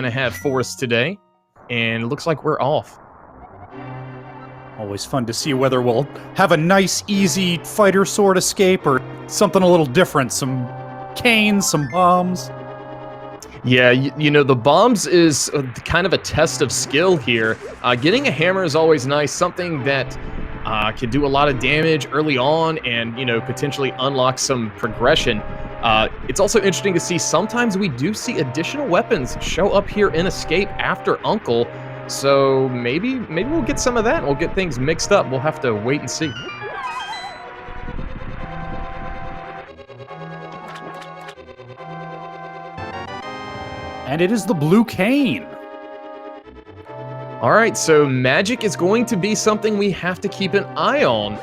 going to have for us today. And it looks like we're off. Always fun to see whether we'll have a nice, easy fighter sword escape or something a little different. Some canes, some bombs. Yeah, you know, the bombs is kind of a test of skill here. Getting a hammer is always nice, something that can do a lot of damage early on and, you know, potentially unlock some progression. It's also interesting to see sometimes we do see additional weapons show up here in Escape after Uncle. So maybe we'll get some of that and we'll get things mixed up. We'll have to wait and see. And it is the blue cane. All right, so magic is going to be something we have to keep an eye on.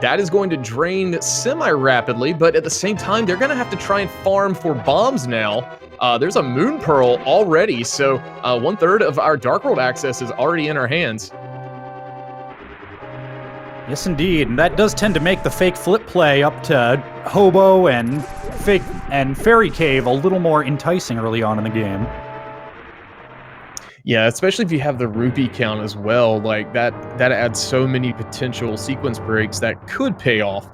That is going to drain semi-rapidly, but at the same time, they're going to have to try and farm for bombs now. There's a Moon Pearl already, so 1/3 of our Dark World access is already in our hands. Yes, indeed, and that does tend to make the fake flip play up to Hobo and Fairy Cave a little more enticing early on in the game. Yeah, especially if you have the rupee count as well, like that adds so many potential sequence breaks that could pay off.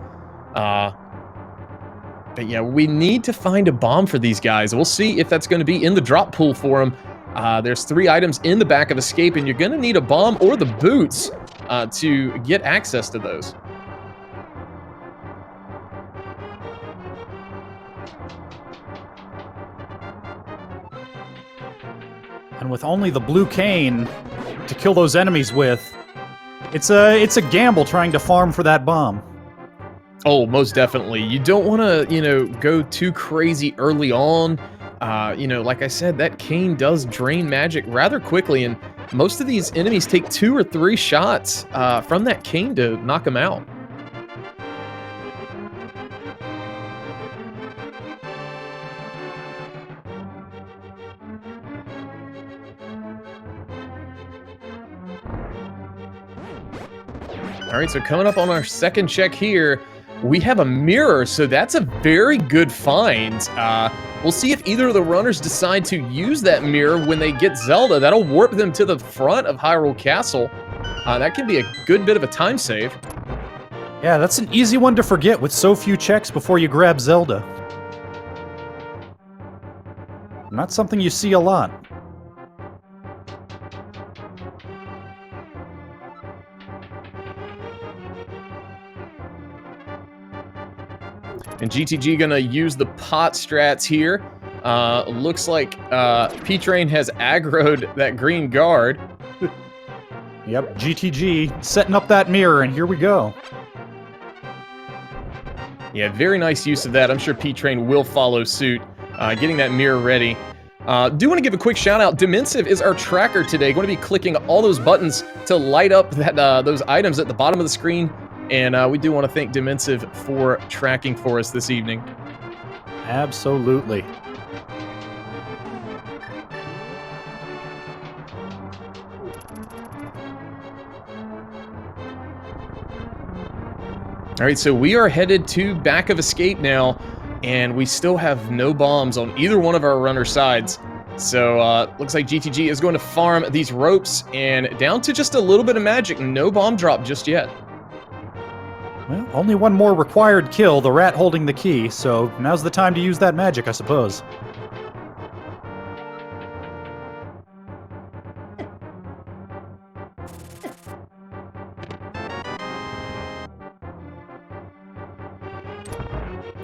But yeah, we need to find a bomb for these guys. We'll see if that's going to be in the drop pool for them. There's 3 items in the back of Escape, and you're going to need a bomb or the boots to get access to those. And with only the blue cane to kill those enemies with, it's a gamble trying to farm for that bomb. Oh, most definitely. You don't want to, you know, go too crazy early on. You know, like I said, that cane does drain magic rather quickly, and most of these enemies take 2 or 3 shots from that cane to knock them out. All right, so coming up on our second check here, we have a mirror, so that's a very good find. We'll see if either of the runners decide to use that mirror when they get Zelda. That'll warp them to the front of Hyrule Castle. That can be a good bit of a time save. Yeah, that's an easy one to forget with so few checks before you grab Zelda. Not something you see a lot. And GTG gonna use the pot strats here. Looks like P-Train has aggroed that green guard. Yep, GTG setting up that mirror, and here we go. Yeah, very nice use of that. I'm sure P-Train will follow suit, getting that mirror ready. Do want to give a quick shout out. Dimensive is our tracker today. Going to be clicking all those buttons to light up that those items at the bottom of the screen. And we do want to thank Dimensive for tracking for us this evening. Absolutely. All right, so we are headed to back of Escape now, and we still have no bombs on either one of our runner sides. So looks like GTG is going to farm these ropes, and down to just a little bit of magic. No bomb drop just yet. Well, only one more required kill, the rat holding the key, so now's the time to use that magic, I suppose.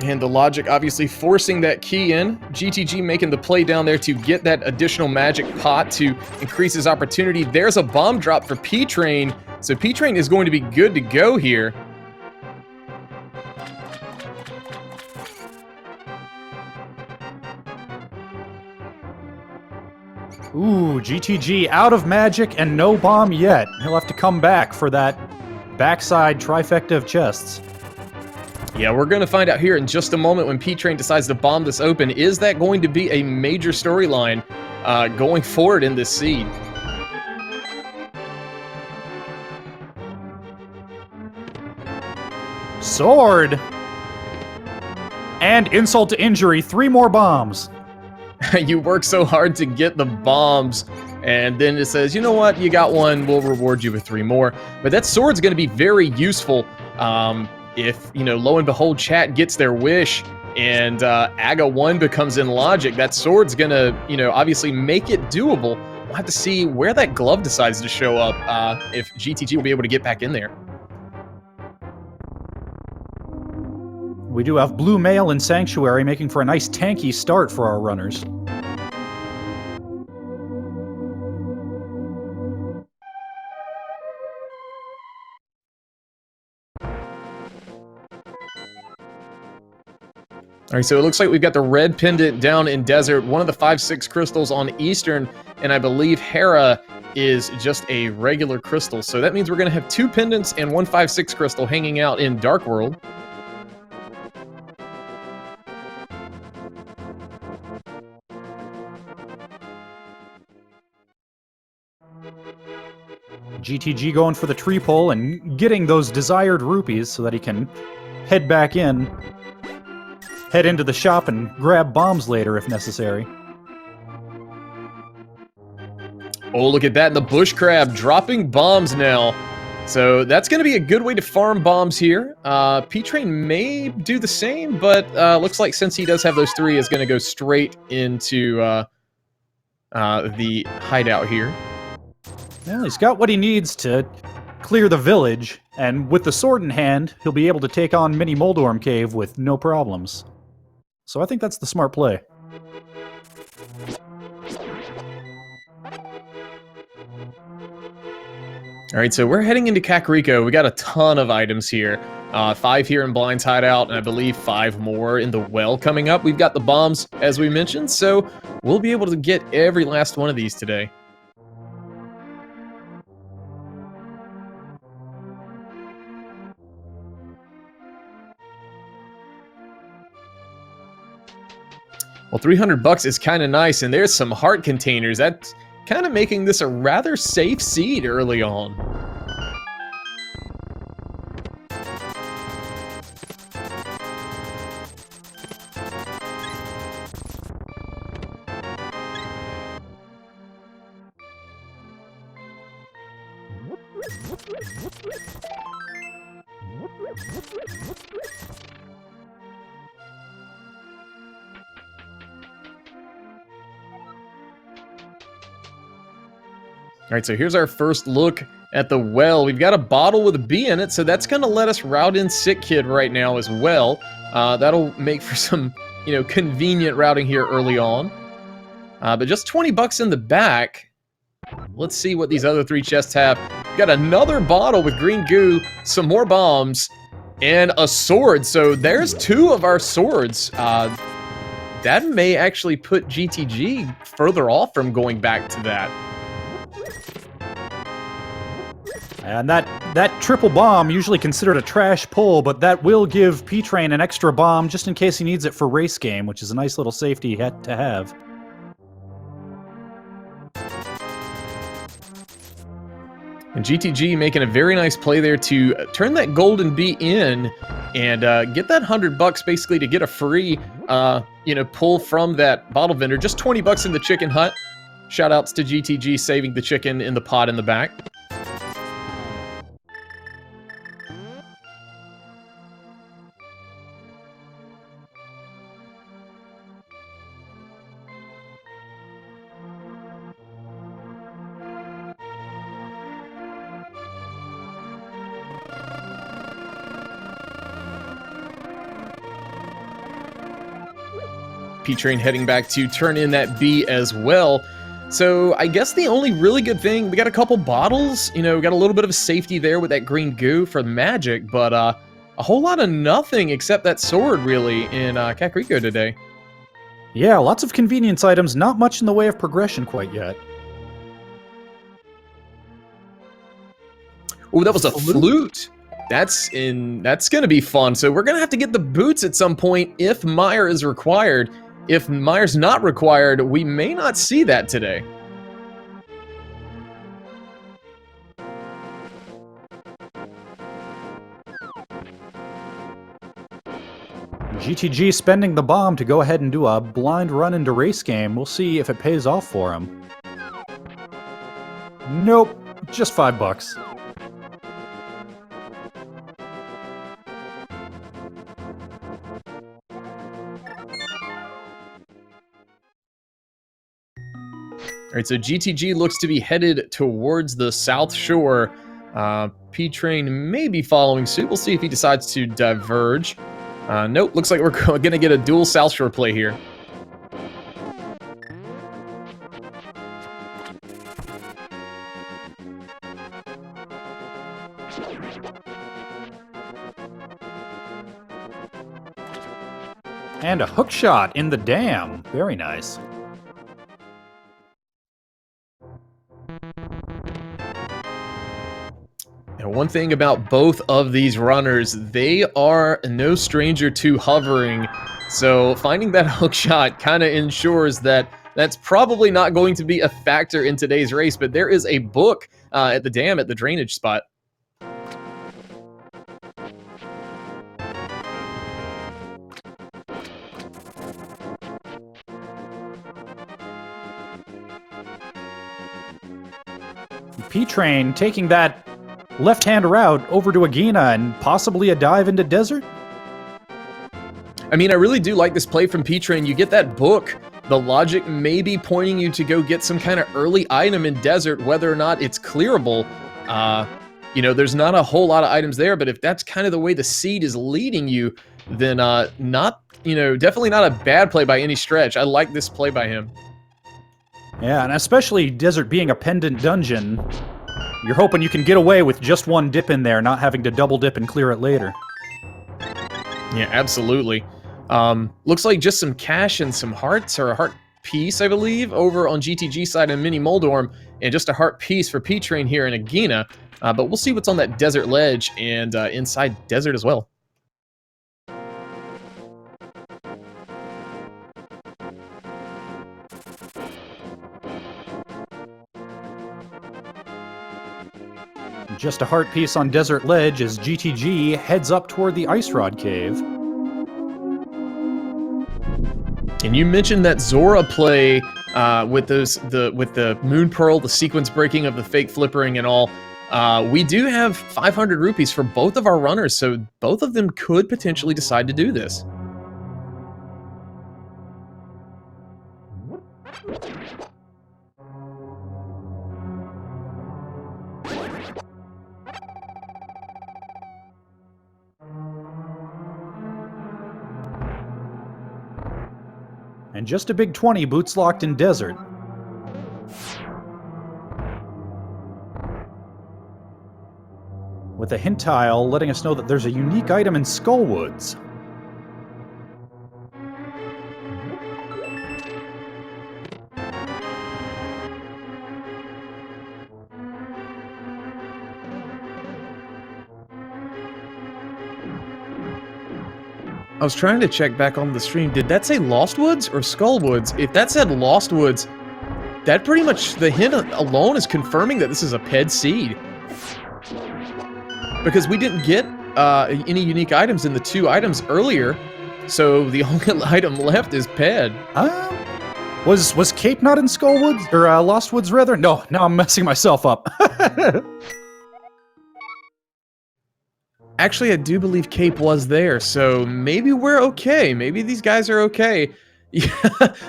And the logic obviously forcing that key in. GTG making the play down there to get that additional magic pot to increase his opportunity. There's a bomb drop for P-Train, so P-Train is going to be good to go here. Ooh, GTG out of magic and no bomb yet. He'll have to come back for that backside trifecta of chests. Yeah, we're going to find out here in just a moment when P-Train decides to bomb this open. Is that going to be a major storyline going forward in this seed? Sword! And insult to injury, 3 more bombs. you work so hard to get the bombs, and then it says, you know what, you got one, we'll reward you with 3 more. But that sword's going to be very useful if, lo and behold, chat gets their wish and AGA 1 becomes in logic. That sword's going to, obviously make it doable. We'll have to see where that glove decides to show up, if GTG will be able to get back in there. We do have Blue Mail and Sanctuary making for a nice tanky start for our runners. All right, so it looks like we've got the red pendant down in Desert, one of the 5/6 crystals on Eastern, and I believe Hera is just a regular crystal. So that means we're going to have 2 pendants and 1 5/6 crystal hanging out in Dark World. GTG going for the tree pole and getting those desired rupees so that he can head back in. Head into the shop and grab bombs later if necessary. Oh, look at that. The bush crab dropping bombs now. So that's going to be a good way to farm bombs here. P-Train may do the same, but looks like since he does have those 3, is going to go straight into the hideout here. Well, he's got what he needs to clear the village, and with the sword in hand, he'll be able to take on Mini Moldorm Cave with no problems. So I think that's the smart play. All right, so we're heading into Kakariko. We got a ton of items here. 5 here in Blind's Hideout, and I believe 5 more in the well coming up. We've got the bombs, as we mentioned, so we'll be able to get every last one of these today. Well, 300 bucks is kind of nice, and there's some heart containers. That's kind of making this a rather safe seed early on. All right, so here's our first look at the well. We've got a bottle with a bee in it, so that's going to let us route in Sick Kid right now as well. That'll make for some, convenient routing here early on. But just 20 bucks in the back. Let's see what these other 3 chests have. We've got another bottle with green goo, some more bombs, and a sword. So there's 2 of our swords. That may actually put GTG further off from going back to that. And that triple bomb, usually considered a trash pull, but that will give P-Train an extra bomb just in case he needs it for race game, which is a nice little safety to have. And GTG making a very nice play there to turn that golden bee in and get that 100 bucks basically to get a free, pull from that bottle vendor. Just 20 bucks in the chicken hut. Shout outs to GTG saving the chicken in the pot in the back. P-Train heading back to turn in that bee as well. So I guess the only really good thing, we got a couple bottles, we got a little bit of a safety there with that green goo for magic, but a whole lot of nothing except that sword really in Kakariko today. Yeah, lots of convenience items, not much in the way of progression quite yet. Oh, that was a flute. That's gonna be fun. So we're gonna have to get the boots at some point if Meyer is required. If Meyer's not required, we may not see that today. GTG spending the bomb to go ahead and do a blind run into race game. We'll see if it pays off for him. Nope, just $5. All right, so GTG looks to be headed towards the South Shore. P-Train may be following suit. We'll see if he decides to diverge. Nope, looks like we're going to get a dual South Shore play here. And a hook shot in the dam. Very nice. And one thing about both of these runners, they are no stranger to hovering. So finding that hook shot kind of ensures that that's probably not going to be a factor in today's race, but there is a book at the dam at the drainage spot. P-Train taking that left-hand route over to Agina and possibly a dive into desert? I mean, I really do like this play from P-Train. You get that book. The logic may be pointing you to go get some kind of early item in desert, whether or not it's clearable. You know, there's not a whole lot of items there, but if that's kind of the way the seed is leading you, then definitely not a bad play by any stretch. I like this play by him. Yeah, and especially desert being a pendant dungeon, you're hoping you can get away with just one dip in there, not having to double dip and clear it later. Yeah, absolutely. Looks like just some cash and some hearts, or a heart piece, I believe, over on GTG side and Mini Moldorm, and just a heart piece for P-Train here in Agina. But we'll see what's on that desert ledge and inside desert as well. Just a heart piece on desert ledge as GTG heads up toward the Ice Rod Cave. And you mentioned that Zora play with the Moon Pearl, the sequence breaking of the fake flippering and all. We do have 500 rupees for both of our runners, so both of them could potentially decide to do this. And just a big 20 boots locked in desert. With a hint tile letting us know that there's a unique item in Skullwoods. I was trying to check back on the stream. Did that say Lost Woods or Skullwoods? If that said Lost Woods, that pretty much, the hint alone is confirming that this is a PED seed. Because we didn't get any unique items in the two items earlier, so the only item left is PED. Was Cape not in Skullwoods? Or Lost Woods, rather? No, now I'm messing myself up. Actually, I do believe Cape was there, so maybe we're okay. Maybe these guys are okay. Yeah,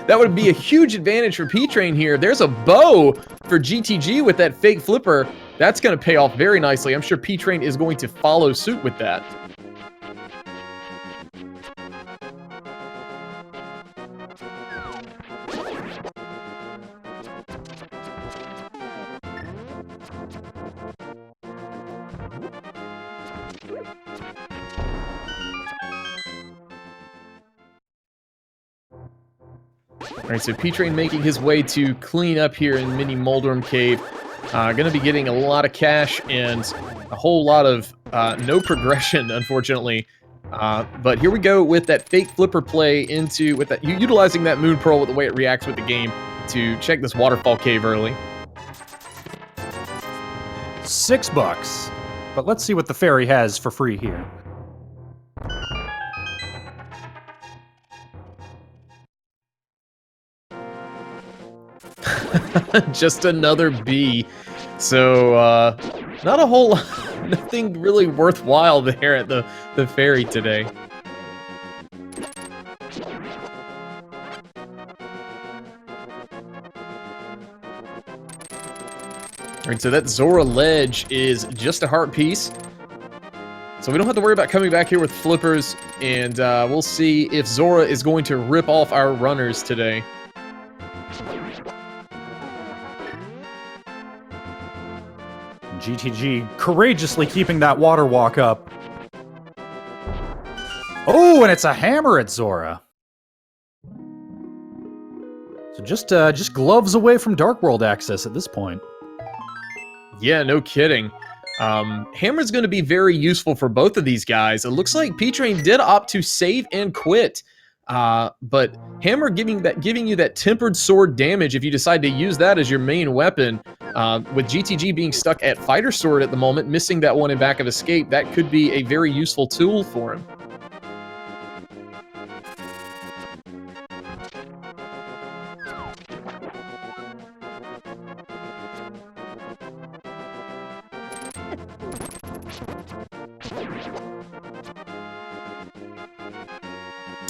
that would be a huge advantage for P-Train here. There's a bow for GTG with that fake flipper. That's going to pay off very nicely. I'm sure P-Train is going to follow suit with that. Alright, so P-Train making his way to clean up here in Mini Moldorm Cave. Gonna be getting a lot of cash and a whole lot of no progression, unfortunately. But here we go with that fake flipper play utilizing that Moon Pearl with the way it reacts with the game to check this waterfall cave early. $6. But let's see what the fairy has for free here. Just another B. So, not a whole lot, nothing really worthwhile there at the ferry today. Alright, so that Zora ledge is just a heart piece. So we don't have to worry about coming back here with flippers, and we'll see if Zora is going to rip off our runners today. GTG courageously keeping that water walk up. Oh, and it's a hammer at Zora. So just gloves away from Dark World access at this point. Yeah, no kidding. Hammer's going to be very useful for both of these guys. It looks like P-Train did opt to save and quit. But Hammer giving you that tempered sword damage if you decide to use that as your main weapon. With GTG being stuck at Fighter Sword at the moment, missing that one in back of Escape, that could be a very useful tool for him.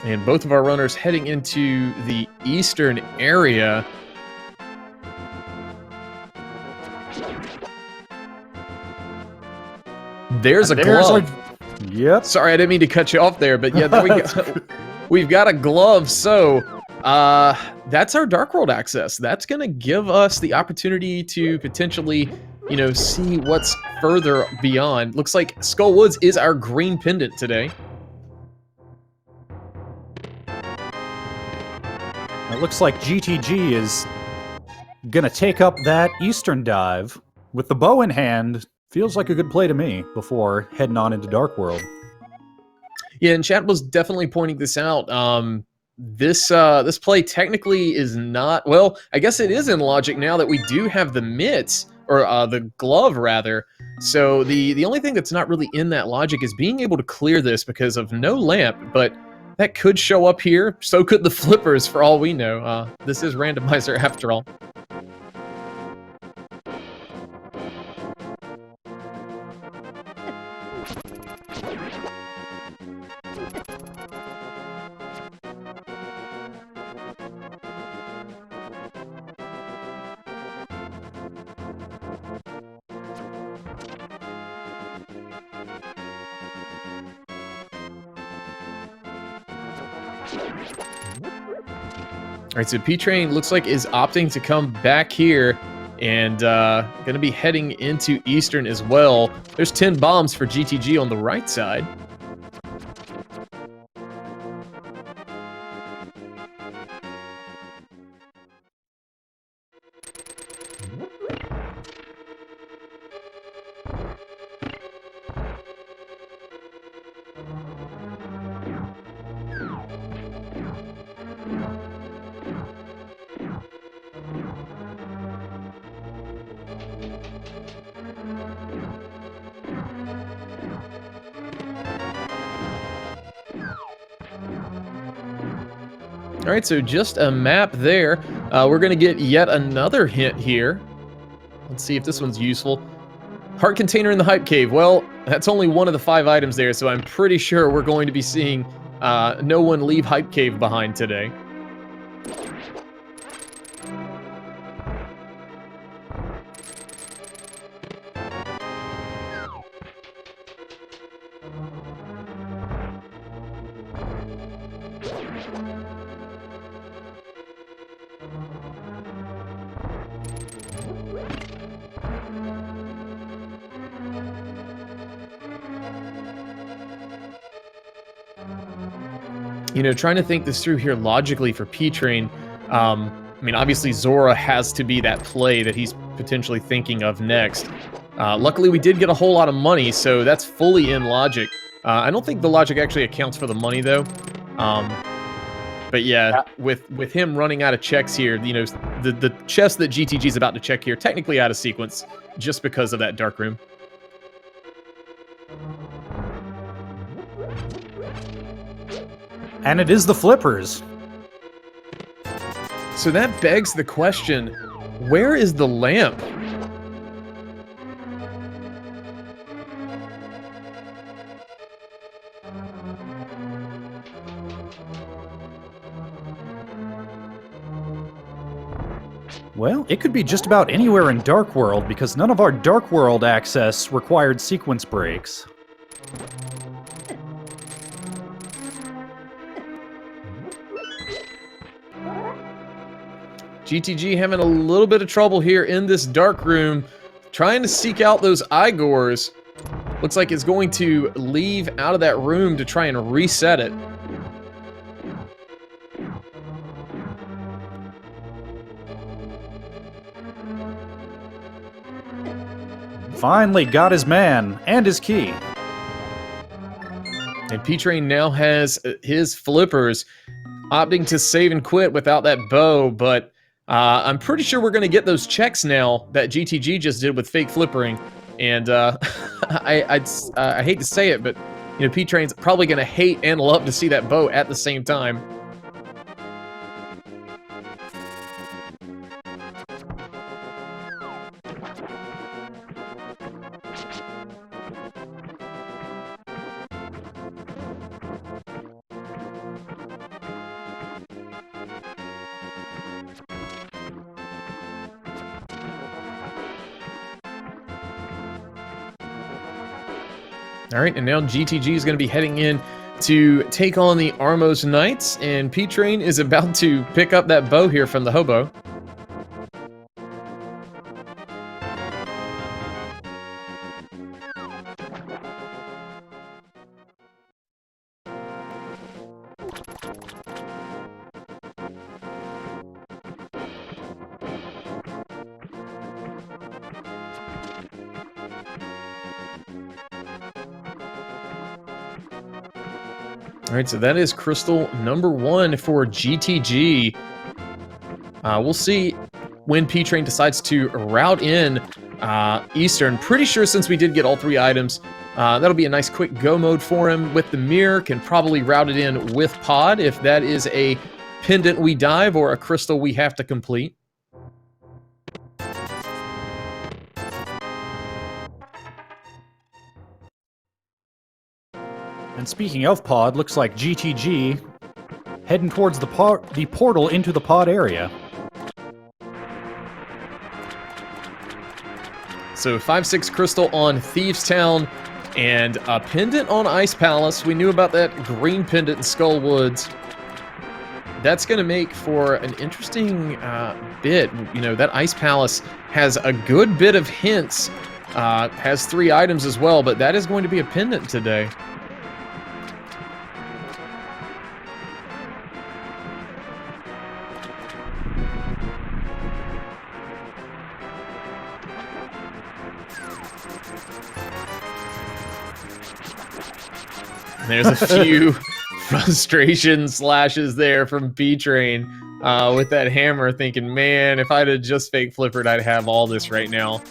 And both of our runners heading into the eastern area. There's a glove. Yep. Sorry, I didn't mean to cut you off there, but yeah, we've got a glove. So that's our Dark World access. That's going to give us the opportunity to potentially, you know, see what's further beyond. Looks like Skull Woods is our green pendant today. It looks like GTG is gonna take up that eastern dive with the bow in hand. Feels like a good play to me before heading on into Dark World. Yeah, and chat was definitely pointing this out. This play technically is not, well, I guess it is in logic now that we do have the mitts, or the glove rather. So the only thing that's not really in that logic is being able to clear this because of no lamp, but that could show up here. So could the flippers, for all we know. This is Randomizer after all. All right, so P-Train looks like is opting to come back here and going to be heading into Eastern as well. There's 10 bombs for GTG on the right side. All right, so just a map there. We're going to get yet another hint here. Let's see if this one's useful. Heart container in the hype cave. Well, that's only one of the 5 items there, so I'm pretty sure we're going to be seeing no one leave hype cave behind today. You know, trying to think this through here logically for P-Train, I mean, obviously Zora has to be that play that he's potentially thinking of next. Luckily, we did get a whole lot of money, so that's fully in logic. I don't think the logic actually accounts for the money, though. But yeah, with him running out of checks here, you know, the chest that GTG is about to check here, technically out of sequence, just because of that dark room. And it is the flippers. So that begs the question, Where is the lamp? Well, it could be just about anywhere in Dark World because none of our Dark World access required sequence breaks. GTG having a little bit of trouble here in this dark room, trying to seek out those Igors. Looks like it's going to leave out of that room to try and reset it. Finally got his man and his key. And P-Train now has his flippers, opting to save and quit without that bow, but I'm pretty sure we're going to get those checks now that GTG just did with fake flippering. And I hate to say it, but you know, P-Train's probably going to hate and love to see that bow at the same time. All right, and now GTG is going to be heading in to take on the Armos Knights, and P-Train is about to pick up that bow here from the hobo. All right, so that is crystal number 1 for GTG. We'll see when P-Train decides to route in Eastern. Pretty sure since we did get all 3 items, that'll be a nice quick go mode for him. With the mirror, can probably route it in with pod if that is a pendant we dive or a crystal we have to complete. And speaking of pod, looks like GTG heading towards the portal into the pod area. So 5/6 crystal on Thieves Town and a pendant on Ice Palace. We knew about that green pendant in Skull Woods. That's going to make for an interesting bit. You know, that Ice Palace has a good bit of hints, has 3 items as well, but that is going to be a pendant today. There's a few frustration slashes there from P-Train with that hammer, thinking, man, if I'd have just fake flippered, I'd have all this right now.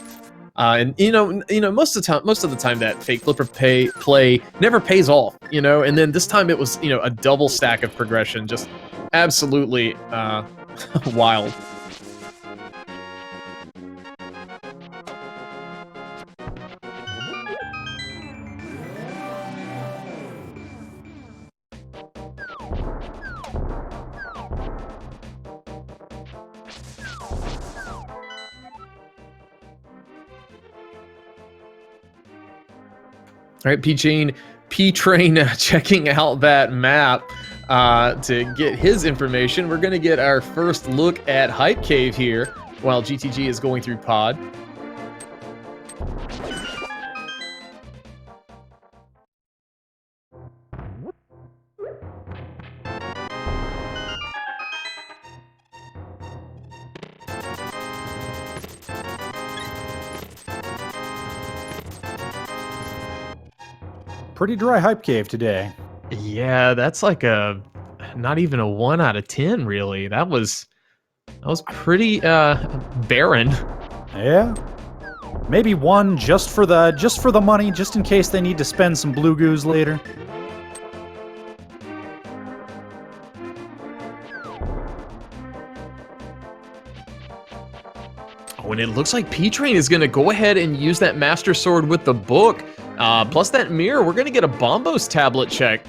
And you know, most of the time that fake flipper play never pays off, you know. And then this time it was, you know, a double stack of progression, just absolutely wild. All right, P-Train checking out that map to get his information. We're going to get our first look at Hype Cave here while GTG is going through pod. Pretty dry Hype Cave today. Yeah, that's like not even a 1 out of 10, really. That was pretty barren. Yeah. Maybe 1 just for the money, just in case they need to spend some blue goos later. and it looks like P-Train is going to go ahead and use that Master Sword with the book. Plus that mirror, we're going to get a Bombos tablet check.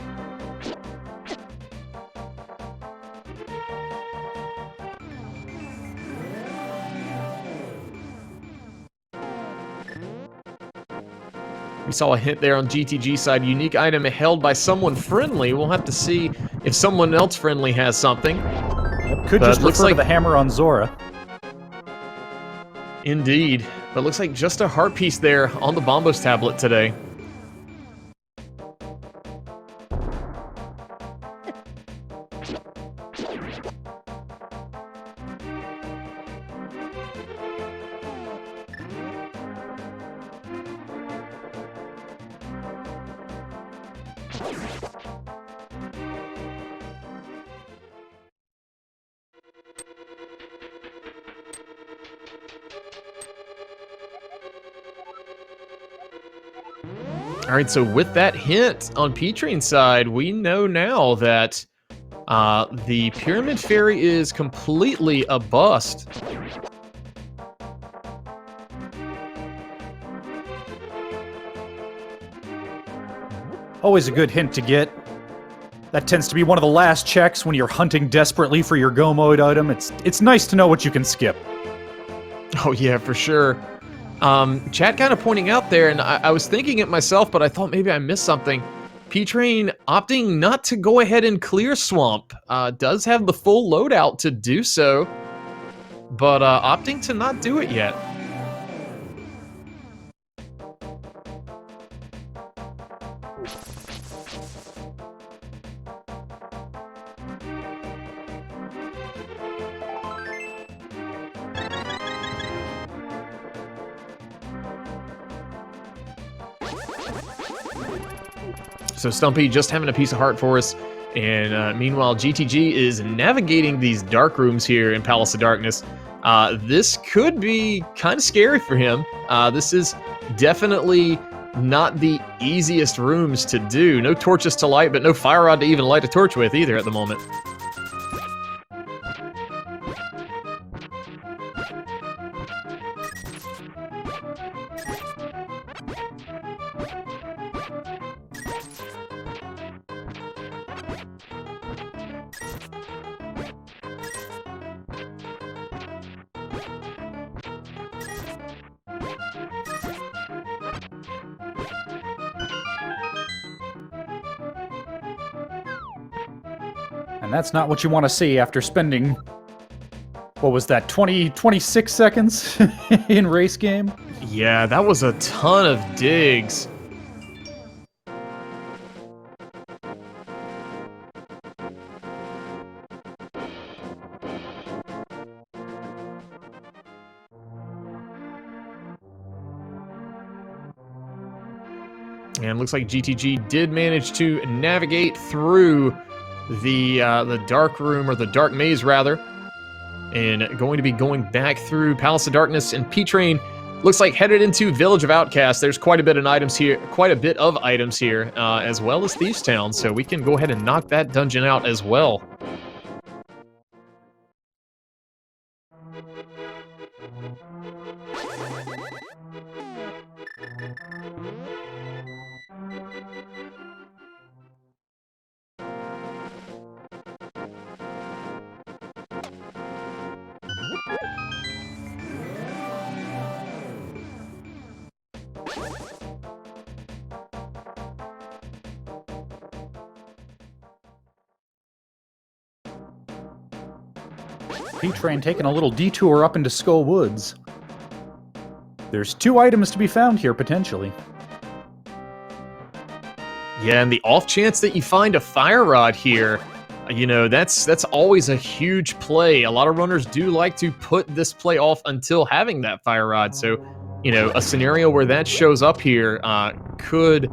We saw a hint there on GTG side. Unique item held by someone friendly. We'll have to see if someone else friendly has something. Could just refer to the hammer on Zora. Indeed. But looks like just a heart piece there on the Bombos tablet today. All right, so with that hint on P-Train's side, we know now that the Pyramid Fairy is completely a bust. Always a good hint to get. That tends to be one of the last checks when you're hunting desperately for your Gomoid item. It's nice to know what you can skip. Oh yeah, for sure. Chat kind of pointing out there, and I was thinking it myself, but I thought maybe I missed something. P-Train opting not to go ahead and clear Swamp. Does have the full loadout to do so, but opting to not do it yet. So Stumpy just having a piece of heart for us, and meanwhile GTG is navigating these dark rooms here in Palace of Darkness. This could be kind of scary for him. This is definitely not the easiest rooms to do. No torches to light, but no fire rod to even light a torch with either at the moment. And that's not what you want to see after spending, what was that, 26 seconds in race game? Yeah, that was a ton of digs. And looks like GTG did manage to navigate through the dark room, or the dark maze rather, and going to be going back through Palace of Darkness. And P-Train looks like headed into Village of Outcasts. There's quite a bit of items here, as well as Thieves Town, so we can go ahead and knock that dungeon out as well. P-Train taking a little detour up into Skull Woods. There's 2 items to be found here, potentially. Yeah, and the off chance that you find a fire rod here, you know, that's always a huge play. A lot of runners do like to put this play off until having that fire rod. So, you know, a scenario where that shows up here could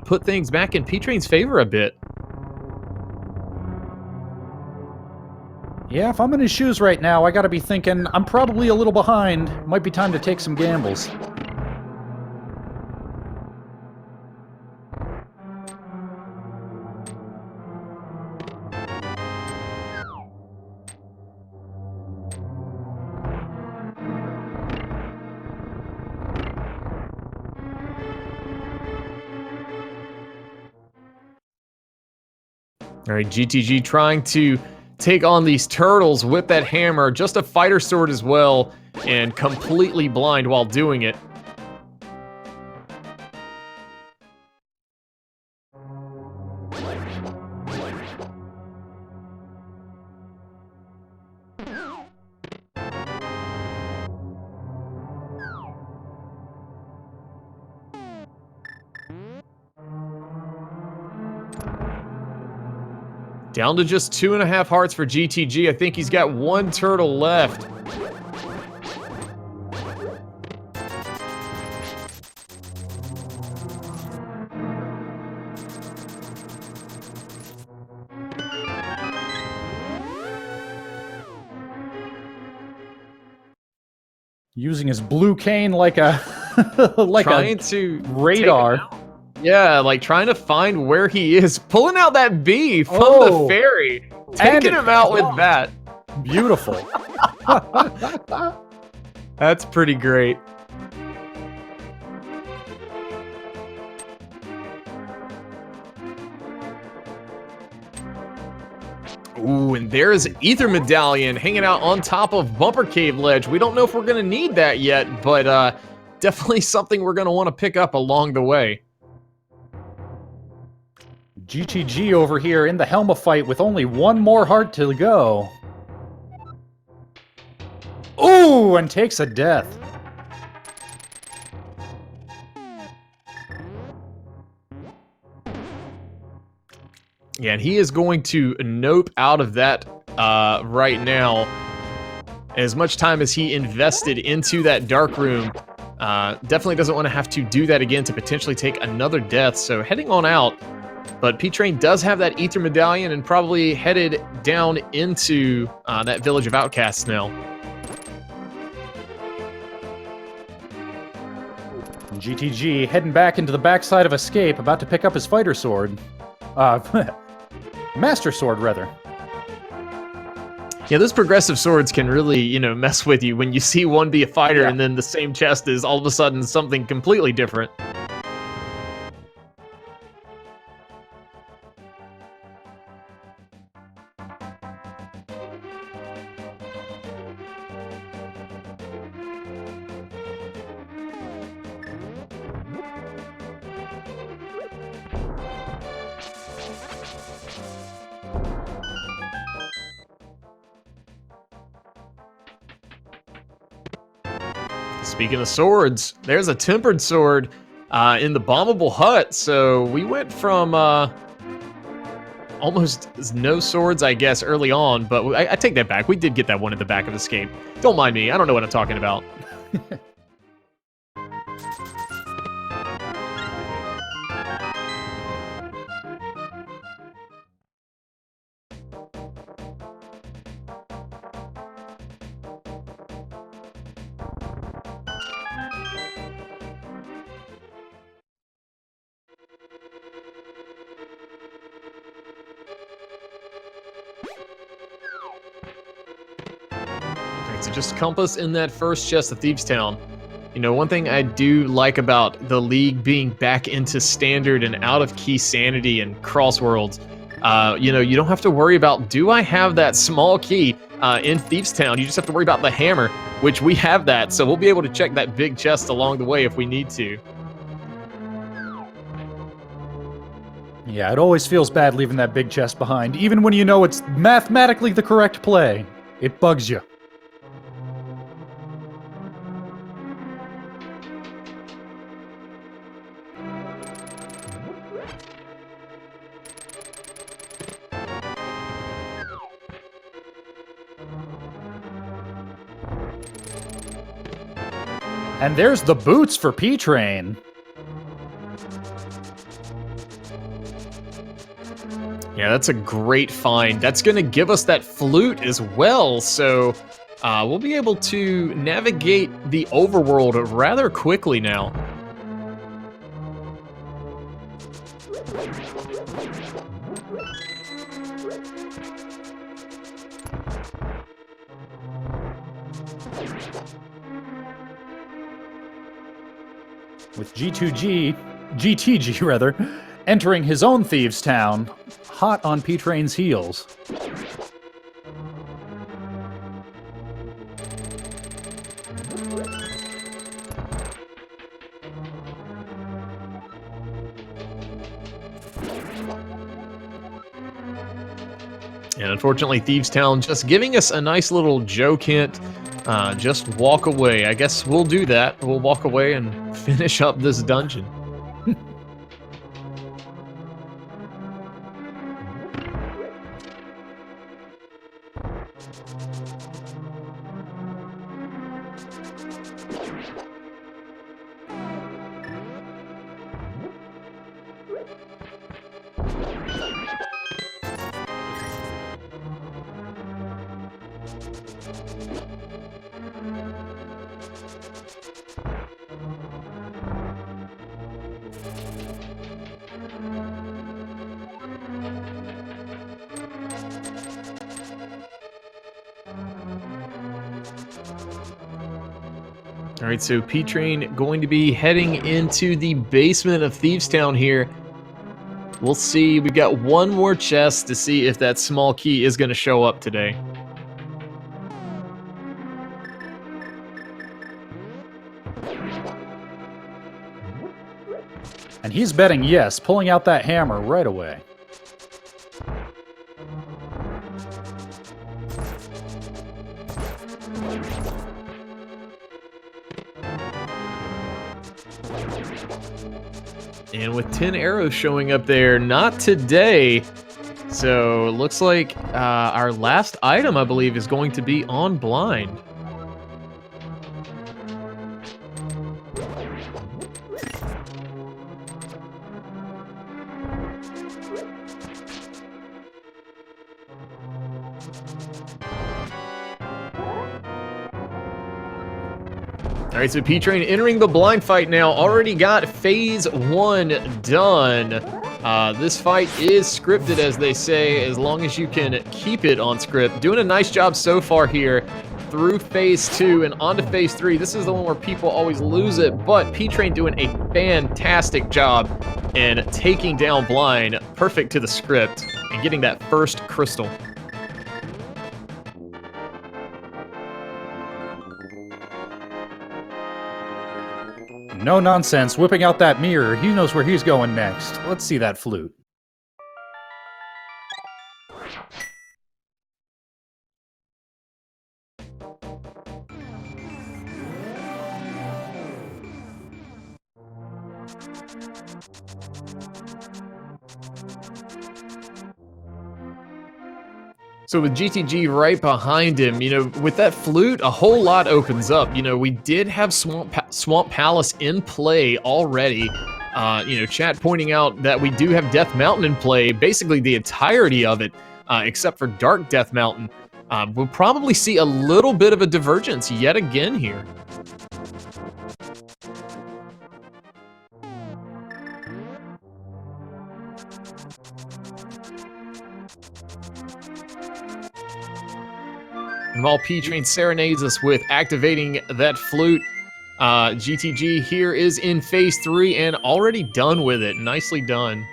put things back in P-Train's favor a bit. Yeah, if I'm in his shoes right now, I gotta be thinking, I'm probably a little behind. Might be time to take some gambles. All right, GTG trying to take on these turtles with that hammer, just a fighter sword as well, and completely blind while doing it. Down to just 2.5 hearts for GTG. I think he's got 1 turtle left. Using his blue cane like a like Trying a to radar. Yeah, like trying to find where he is. Pulling out that bee from the ferry. Taking him out with that. Beautiful. That's pretty great. Ooh, and there's Ether Medallion hanging out on top of Bumper Cave Ledge. We don't know if we're going to need that yet, but definitely something we're going to want to pick up along the way. GTG over here in the Helma fight with only 1 more heart to go. Ooh, and takes a death. Yeah, and he is going to nope out of that right now. As much time as he invested into that dark room, definitely doesn't want to have to do that again to potentially take another death. So heading on out, but P-Train does have that Ether Medallion and probably headed down into that Village of Outcasts now. GTG heading back into the backside of Escape, about to pick up his fighter sword. Master sword, rather. Yeah, those progressive swords can really, you know, mess with you when you see one be a fighter Yeah. and then the same chest is all of a sudden something completely different. Speaking of swords, there's a tempered sword in the bombable hut. So we went from almost no swords, I guess, early on. But I take that back. We did get that one in the back of Escape. Don't mind me. I don't know what I'm talking about. So just compass in that first chest of Thieves Town. You know, one thing I do like about the League being back into standard and out of key sanity and crossworlds, you know, you don't have to worry about, do I have that small key in Thieves Town? You just have to worry about the hammer, which we have that, so we'll be able to check that big chest along the way if we need to. Yeah, it always feels bad leaving that big chest behind, even when you know it's mathematically the correct play. It bugs you. And there's the boots for P-Train. Yeah, that's a great find. That's going to give us that flute as well, so we'll be able to navigate the overworld rather quickly now. With GTG rather, entering his own Thieves' Town, hot on P-Train's heels. And unfortunately, Thieves' Town just giving us a nice little joke hint. Just walk away. I guess we'll do that. We'll walk away and finish up this dungeon. All right, so P-Train going to be heading into the basement of Thieves' Town here. We'll see. We've got one more chest to see if that small key is going to show up today. And he's betting yes, pulling out that hammer right away. And with 10 arrows showing up there, not today. So looks like our last item, I believe, is going to be on blind. All right, so P-Train entering the blind fight now. Already got phase 1 done. This fight is scripted, as they say, as long as you can keep it on script. Doing a nice job so far here through phase 2 and onto phase 3. This is the one where people always lose it, but P-Train doing a fantastic job in taking down blind, perfect to the script, and getting that first crystal. No nonsense, whipping out that mirror. He knows where he's going next. Let's see that flute. So with GTG right behind him, you know, with that flute, a whole lot opens up. You know, we did have Swamp Palace in play already. You know, chat pointing out that we do have Death Mountain in play, basically the entirety of it, except for Dark Death Mountain. We'll probably see a little bit of a divergence yet again here. And while P-Train serenades us with activating that flute, GTG here is in phase 3 and already done with it. Nicely done.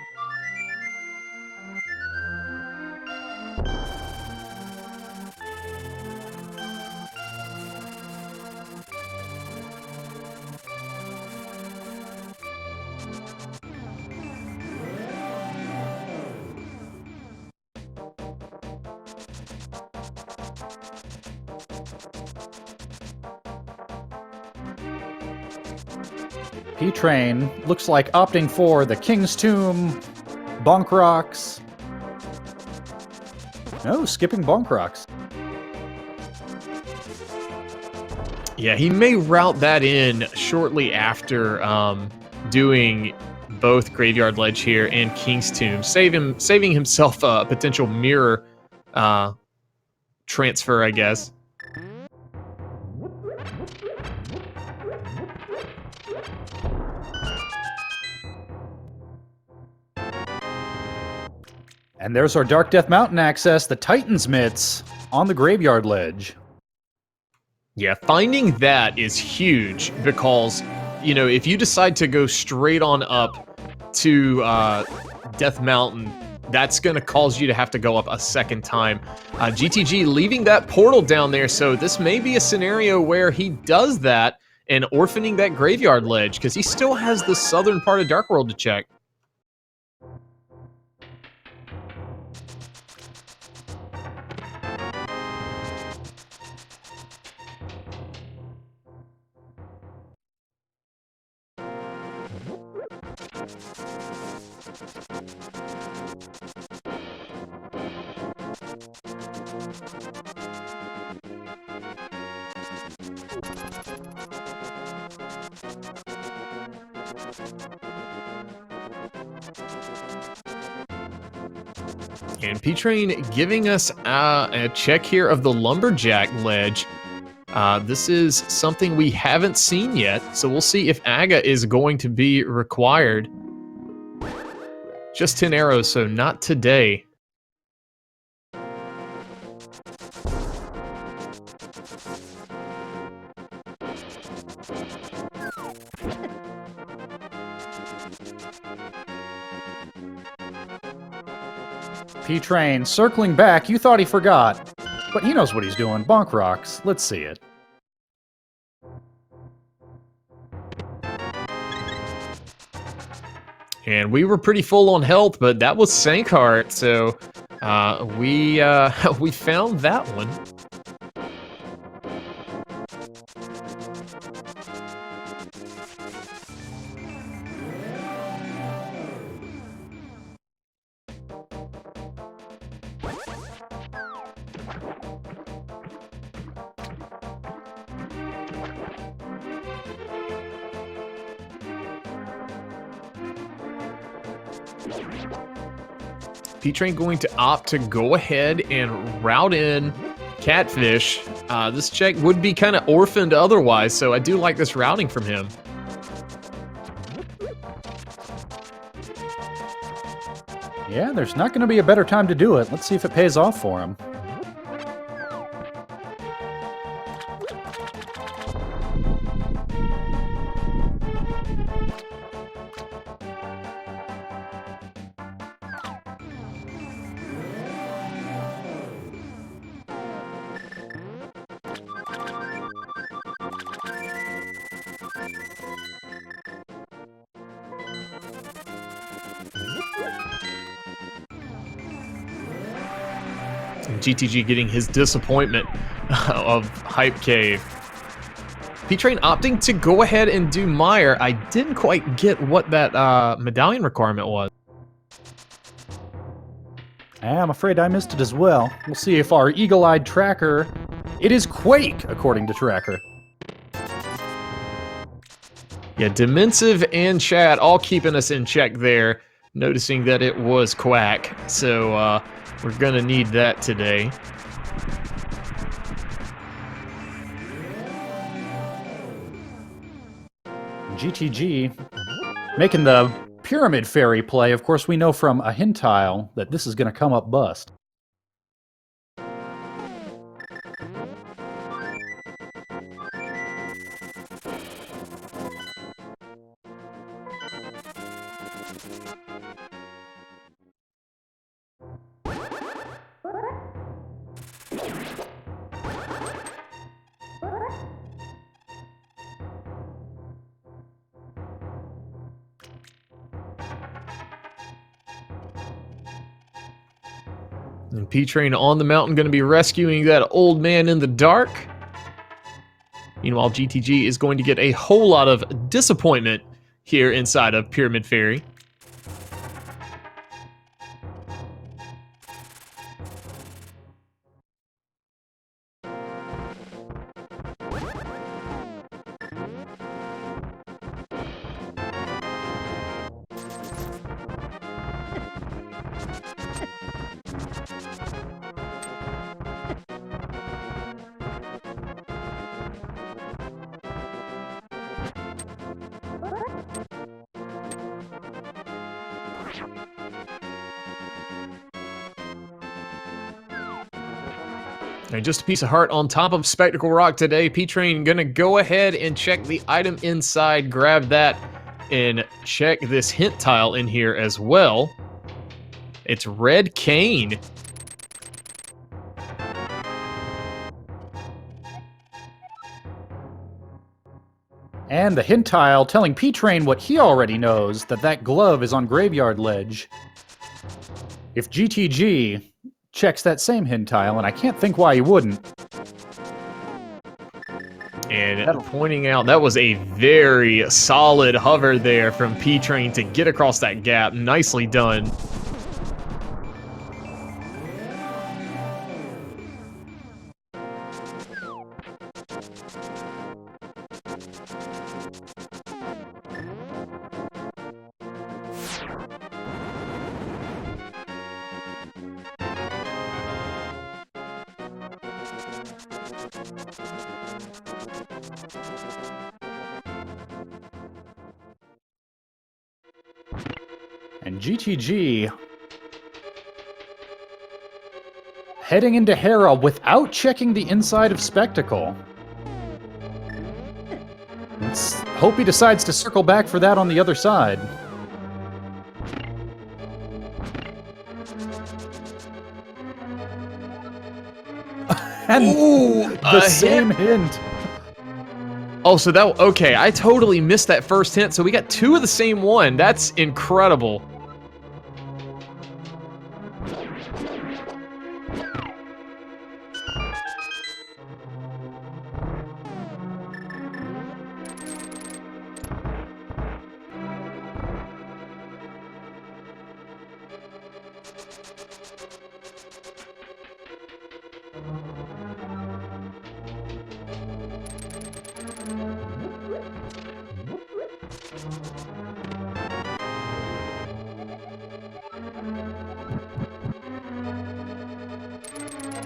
P-Train looks like opting for the King's Tomb, Bonk Rocks. No, skipping Bonk Rocks. Yeah, he may route that in shortly after doing both Graveyard Ledge here and King's Tomb, saving himself a potential mirror transfer, I guess. And there's our Dark Death Mountain access, the Titan's Mitts, on the Graveyard Ledge. Yeah, finding that is huge because, you know, if you decide to go straight on up to Death Mountain, that's going to cause you to have to go up a second time. GTG leaving that portal down there, so this may be a scenario where he does that and orphaning that graveyard ledge, because he still has the southern part of Dark World to check. And P-Train giving us a check here of the Lumberjack ledge. This is something we haven't seen yet, so we'll see if Aga is going to be required. Just 10 arrows, so not today. P-Train, circling back, you thought he forgot. But he knows what he's doing. Bonk rocks. Let's see it. And we were pretty full on health, but that was Sankheart, so we found that one. P-Train going to opt to go ahead and route in Catfish. This check would be kind of orphaned otherwise, so I do like this routing from him. Yeah, there's not going to be a better time to do it. Let's see if it pays off for him. And GTG getting his disappointment of Hype Cave. P-Train opting to go ahead and do Mire. I didn't quite get what that medallion requirement was. I'm afraid I missed it as well. We'll see if our eagle-eyed tracker... It is Quake, according to Tracker. Yeah, Dimensive and Chat all keeping us in check there, noticing that it was Quack. So we're gonna need that today. GTG making the Pyramid Fairy play. Of course, we know from a hintile that this is going to come up bust. And P-Train on the mountain going to be rescuing that old man in the dark. Meanwhile, GTG is going to get a whole lot of disappointment here inside of Pyramid Fairy. And just a piece of heart on top of Spectacle Rock today. P-Train gonna go ahead and check the item inside, grab that, and check this hint tile in here as well. It's red cane. And the hint tile telling P-Train what he already knows, that glove is on Graveyard Ledge. If GTG checks that same hint tile, and I can't think why he wouldn't. And pointing out, that was a very solid hover there from P-Train to get across that gap. Nicely done. And GTG heading into Hera without checking the inside of Spectacle. Let's hope he decides to circle back for that on the other side. And Ooh, the same hint. Oh, so that, okay, I totally missed that first hint, so we got two of the same one. That's incredible.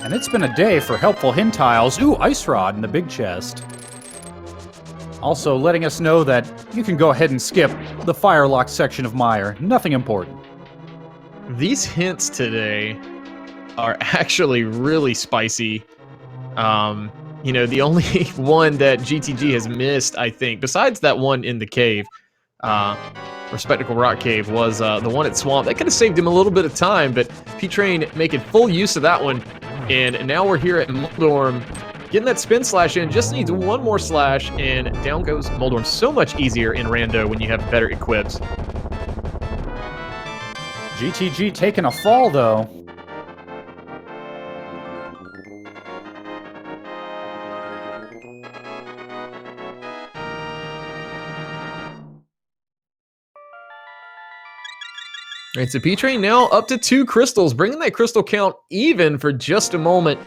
And it's been a day for helpful hint tiles. Ooh, Ice Rod in the big chest. Also letting us know that you can go ahead and skip the Firelock section of Mire. Nothing important. These hints today are actually really spicy. You know, the only one that GTG has missed, I think, besides that one in the cave, or Spectacle Rock Cave, was the one at Swamp. That could have saved him a little bit of time, but P-Train making full use of that one. And now we're here at Moldorm, getting that spin slash in. Just needs one more slash, and down goes Moldorm. So much easier in Rando when you have better equips. GTG taking a fall, though. All right, so P-Train now up to 2 crystals, bringing that crystal count even for just a moment.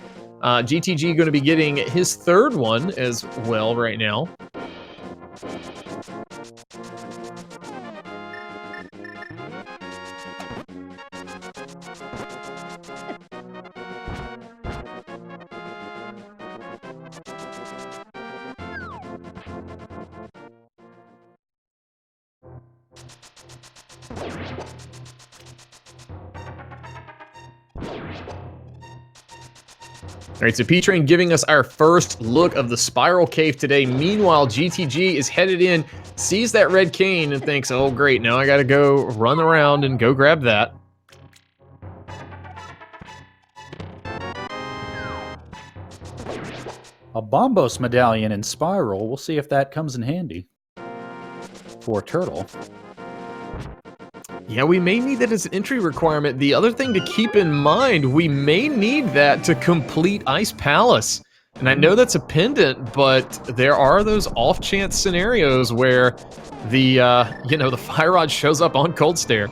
GTG going to be getting his 3rd one as well right now. All right, so P-Train giving us our first look of the Spiral Cave today. Meanwhile, GTG is headed in, sees that red cane, and thinks, oh, great, now I gotta go run around and go grab that. A Bombos medallion in Spiral. We'll see if that comes in handy for Turtle. Yeah, we may need that as an entry requirement. The other thing to keep in mind, we may need that to complete Ice Palace. And I know that's a pendant, but there are those off-chance scenarios where the, you know, the Fire Rod shows up on Cold Stare.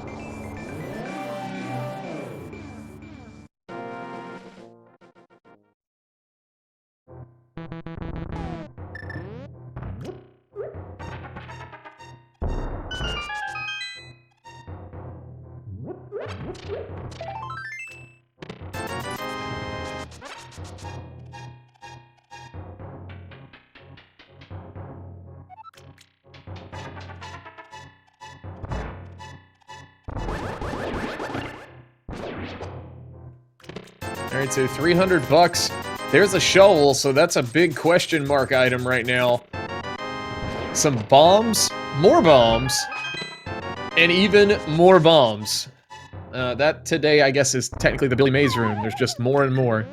All right, so 300 bucks. There's a shovel, so that's a big question mark item right now. Some bombs more bombs, and even more bombs. That today, I guess, is technically the Billy Mays room. There's just more and more.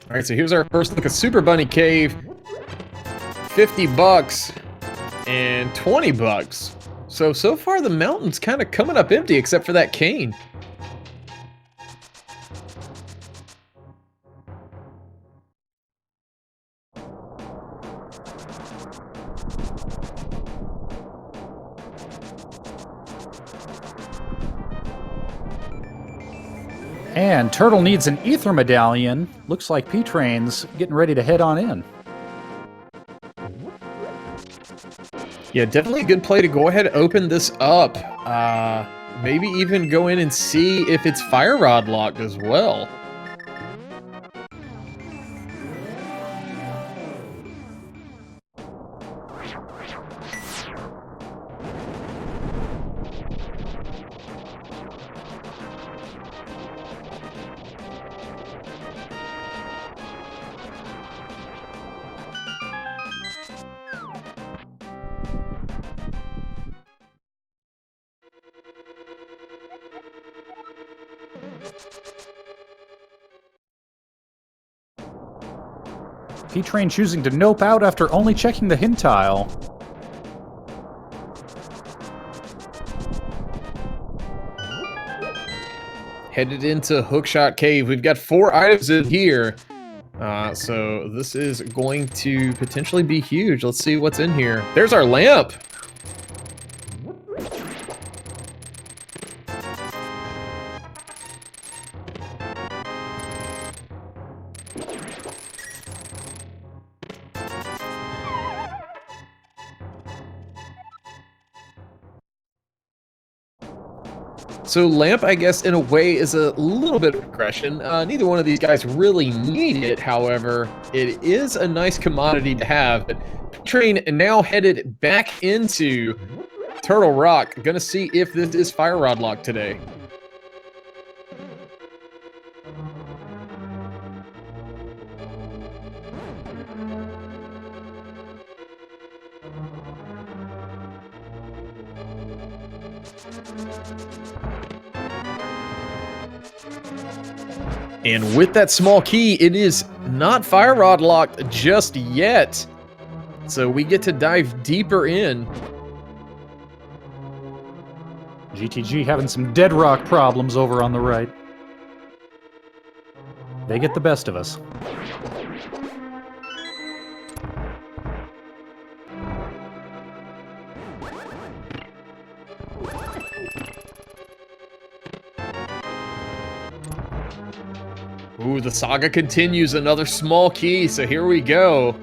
All right, so here's our first look at Super Bunny Cave. 50 bucks and 20 bucks. So far the mountain's kind of coming up empty except for that cane. And Turtle needs an ether medallion. Looks like P-Train's getting ready to head on in. Yeah, definitely a good play to go ahead and open this up. Maybe even go in and see if it's fire rod locked as well. P-Train choosing to nope out after only checking the hint tile. Headed into Hookshot Cave. We've got 4 items in here. So this is going to potentially be huge. Let's see what's in here. There's our lamp. So lamp, I guess, in a way, is a little bit of aggression. Neither one of these guys really need it, however, it is a nice commodity to have. But Train now headed back into Turtle Rock. Gonna see if this is fire rod lock today. And with that small key, it is not fire rod locked just yet. So we get to dive deeper in. GTG having some dead rock problems over on the right. They get the best of us. Ooh, the saga continues. Another small key, so here we go.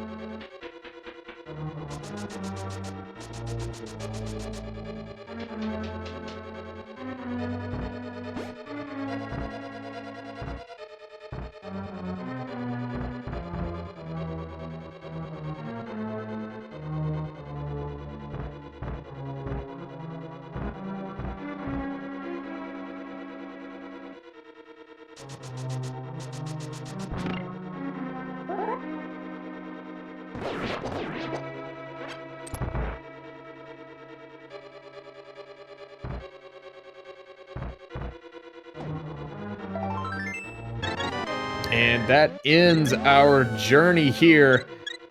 And that ends our journey here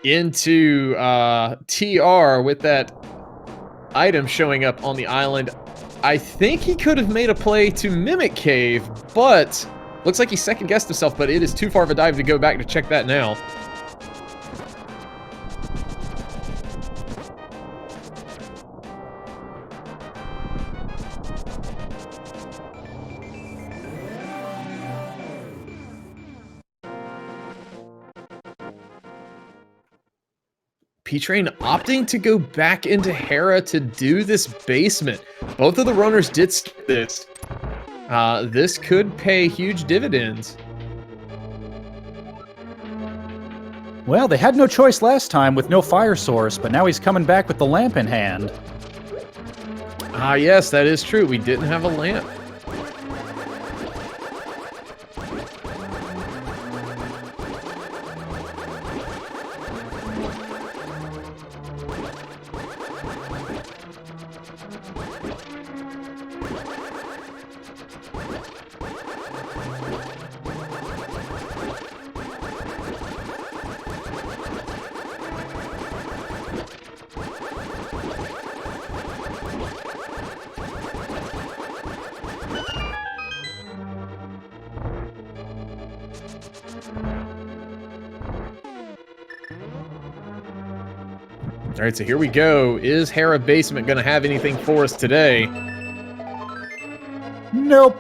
into TR with that item showing up on the island. I think he could have made a play to Mimic Cave, but looks like he second-guessed himself, but it is too far of a dive to go back to check that now. P-Train opting to go back into Hera to do this basement. Both of the runners did skip this. This could pay huge dividends. Well, they had no choice last time with no fire source, but now he's coming back with the lamp in hand. Ah, yes, that is true. We didn't have a lamp. All right, so here we go. Is Hera Basement going to have anything for us today? Nope.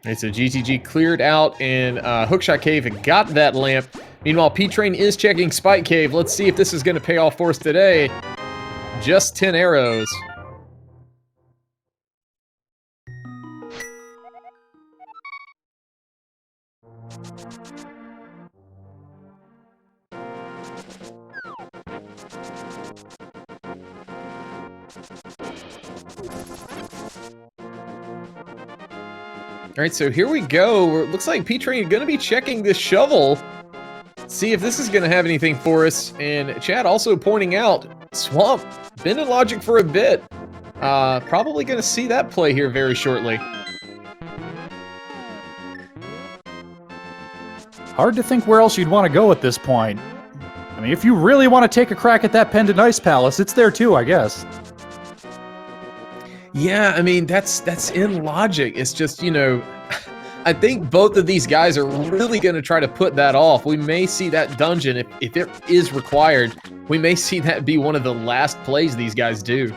All right, so GTG cleared out and Hookshot Cave and got that lamp. Meanwhile, P-Train is checking Spike Cave. Let's see if this is going to pay off for us today. Just 10 arrows. All right, so here we go. Looks like P-Train is going to be checking this shovel. See if this is going to have anything for us. And Chad also pointing out, Swamp, been in logic for a bit. Probably going to see that play here very shortly. Hard to think where else you'd want to go at this point. I mean, if you really want to take a crack at that Pendant Ice Palace, it's there too, I guess. Yeah, I mean, that's in logic. It's just, you know, I think both of these guys are really going to try to put that off. We may see that dungeon, if it is required, we may see that be one of the last plays these guys do.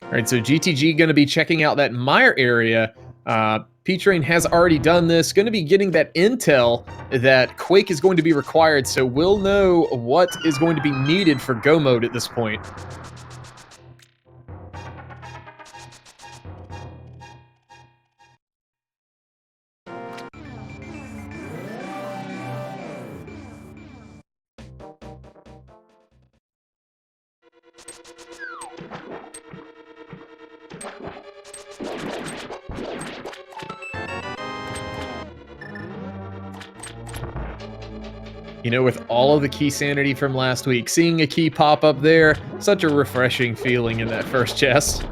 All right, so GTG going to be checking out that Mire area. P-Train has already done this. Going to be getting that intel that Quake is going to be required, so we'll know what is going to be needed for go mode at this point. You know, with all of the key sanity from last week, seeing a key pop up there, such a refreshing feeling in that first chest.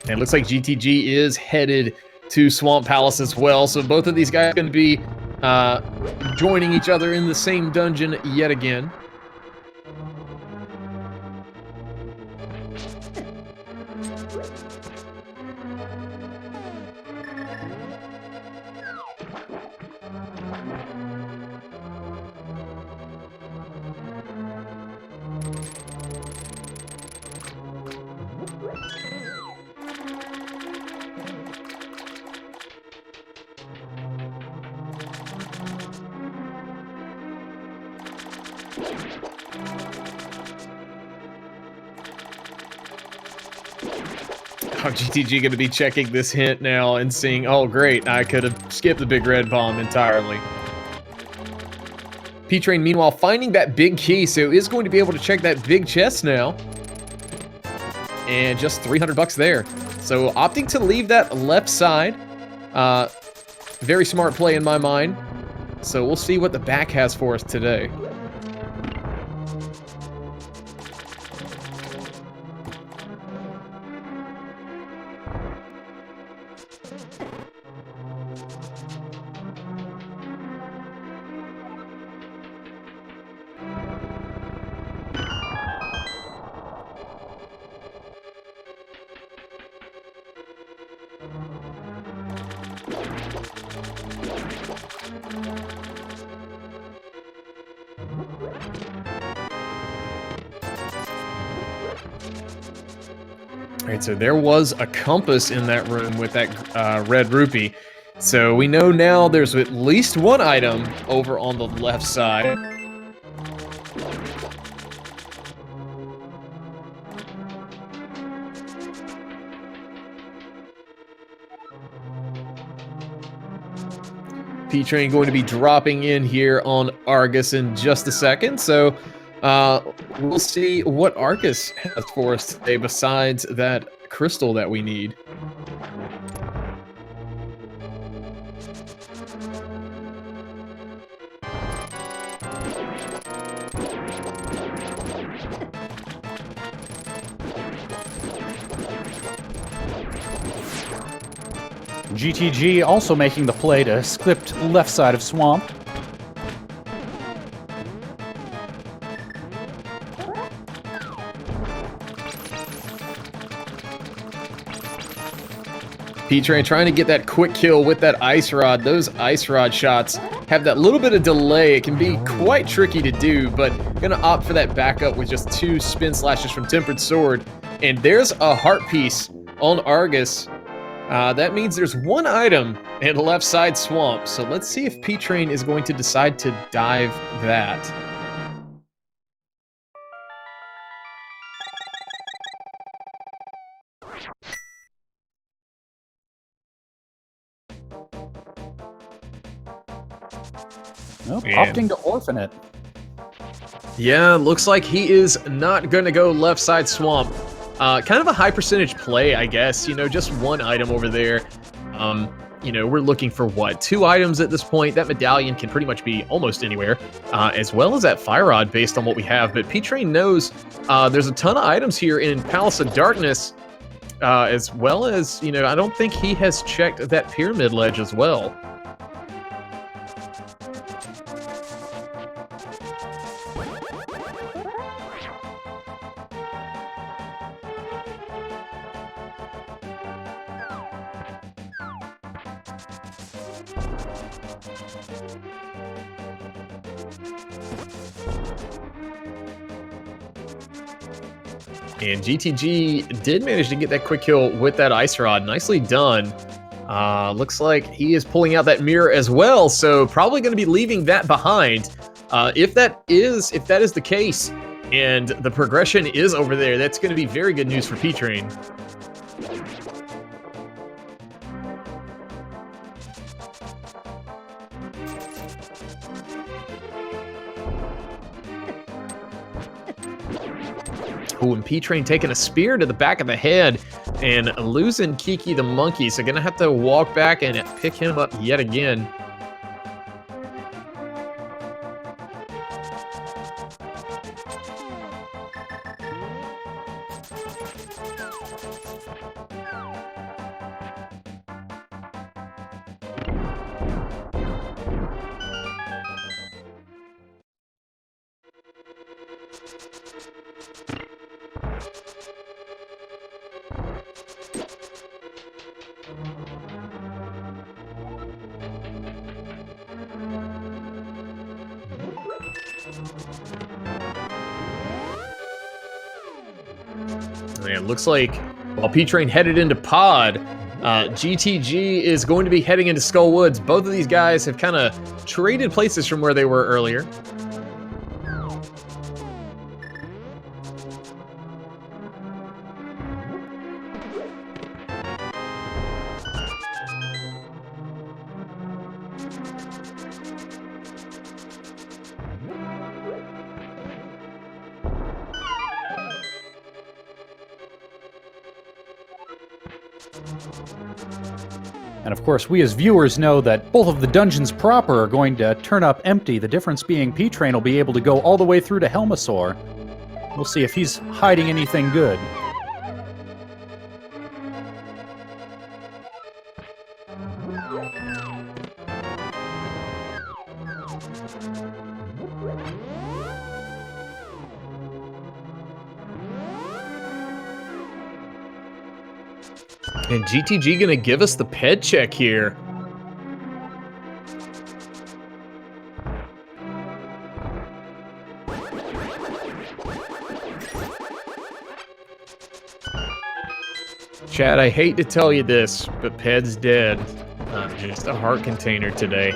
And it looks like GTG is headed to Swamp Palace as well. So both of these guys are going to be joining each other in the same dungeon yet again. Oh, GTG going to be checking this hint now and seeing, oh great, I could have skipped the big red bomb entirely. P-Train, meanwhile, finding that big key, so is going to be able to check that big chest now. And just 300 bucks there. So opting to leave that left side. Very smart play in my mind. So we'll see what the back has for us today. Alright, so there was a compass in that room with that red rupee. So we know now there's at least one item over on the left side. P-Train going to be dropping in here on Argus in just a second, so we'll see what Argus has for us today besides that crystal that we need. GTG also making the play to script left side of swamp. P-Train trying to get that quick kill with that ice rod. Those ice rod shots have that little bit of delay. It can be quite tricky to do, but gonna opt for that backup with just 2 spin slashes from Tempered Sword. And there's a heart piece on Argus. That means there's one item in left side swamp. So let's see if P-Train is going to decide to dive that. Nope, opting to orphan it. Yeah, looks like he is not going to go left side swamp. Kind of a high percentage play, I guess. You know, just one item over there. You know, we're looking for what? 2 items at this point. That medallion can pretty much be almost anywhere, as well as that fire rod based on what we have. But P-Train knows there's a ton of items here in Palace of Darkness, as well as, you know, I don't think he has checked that pyramid ledge as well. And GTG did manage to get that quick kill with that ice rod. Nicely done. Looks like he is pulling out that mirror as well, so probably going to be leaving that behind. If that is the case, and the progression is over there, that's going to be very good news for P-Train. Ooh, and P-Train taking a spear to the back of the head and losing Kiki the monkey, so gonna have to walk back and pick him up yet again. Man, looks like while P-Train headed into Pod, GTG is going to be heading into Skull Woods. Both of these guys have kind of traded places from where they were earlier. And of course, we as viewers know that both of the dungeons proper are going to turn up empty, the difference being P-Train will be able to go all the way through to Helmasaur. We'll see if he's hiding anything good. And GTG gonna give us the ped check here. Chad, I hate to tell you this, but Ped's dead. Just a heart container today.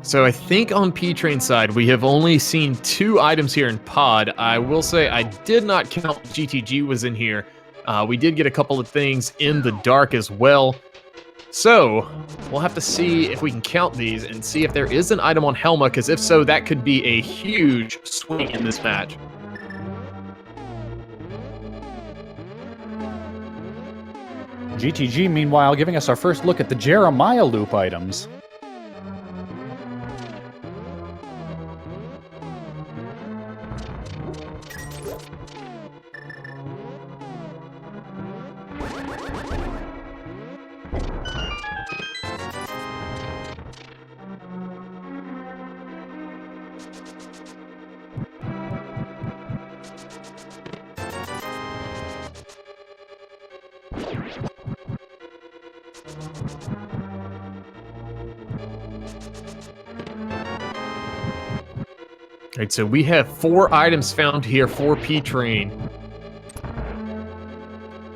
So I think on P-Train's side, we have only seen 2 items here in Pod. I will say I did not count GTG was in here. We did get a couple of things in the dark as well. So we'll have to see if we can count these and see if there is an item on Helma, because if so, that could be a huge swing in this match. GTG, meanwhile, giving us our first look at the Jeremiah loop items. Alright, so we have 4 items found here for P-Train.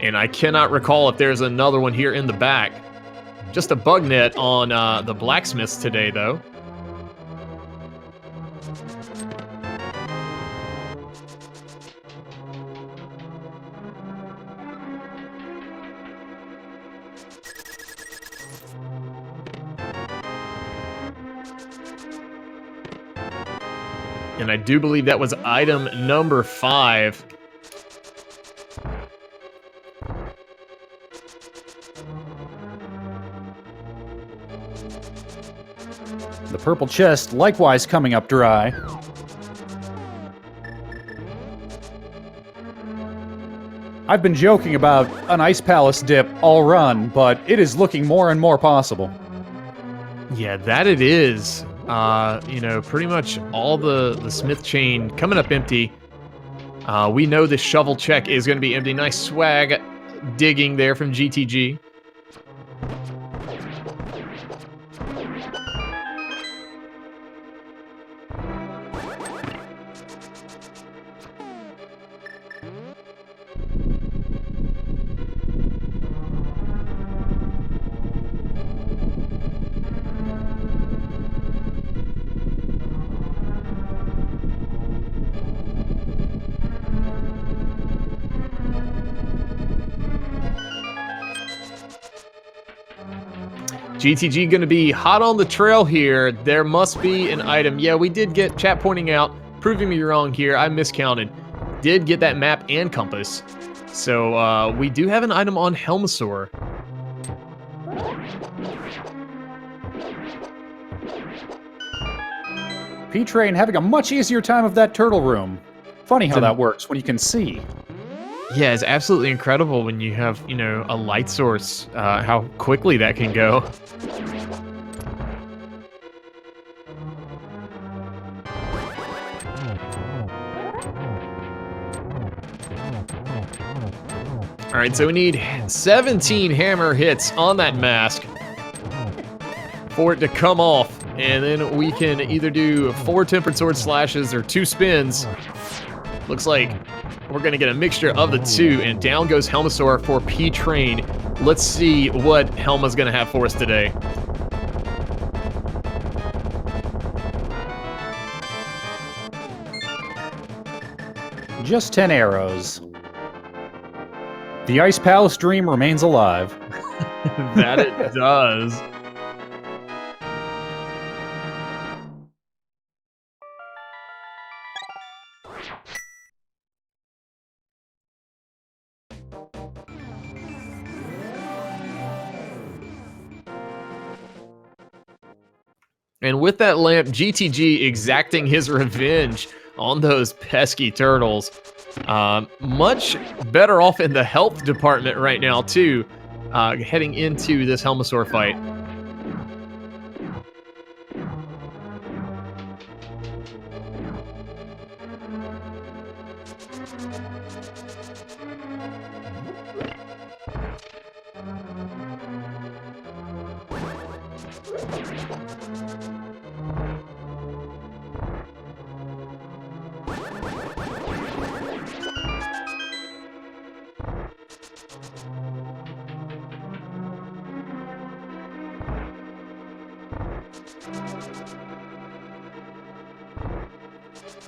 And I cannot recall if there's another one here in the back. Just a bug net on the blacksmiths today, though. And I do believe that was item number 5. The purple chest likewise coming up dry. I've been joking about an Ice Palace dip all run, but it is looking more and more possible. Yeah, that it is. You know, pretty much all the smith chain coming up empty. We know the shovel check is going to be empty. Nice swag digging there from GTG. GTG going to be hot on the trail here. There must be an item. Yeah, we did get chat pointing out, proving me wrong here. I miscounted. Did get that map and compass. So we do have an item on Helmasaur. P-Train having a much easier time of that turtle room. Funny how that works when you can see. Yeah, it's absolutely incredible when you have, you know, a light source, how quickly that can go. All right, so we need 17 hammer hits on that mask for it to come off, and then we can either do 4 tempered sword slashes or 2 spins. Looks like we're gonna get a mixture of the 2, and down goes Helmasaur for P-Train. Let's see what Helma's gonna have for us today. Just 10 arrows. The Ice Palace dream remains alive. That it does. And with that lamp, GTG exacting his revenge on those pesky turtles. Much better off in the health department right now, too, heading into this Helmasaur fight.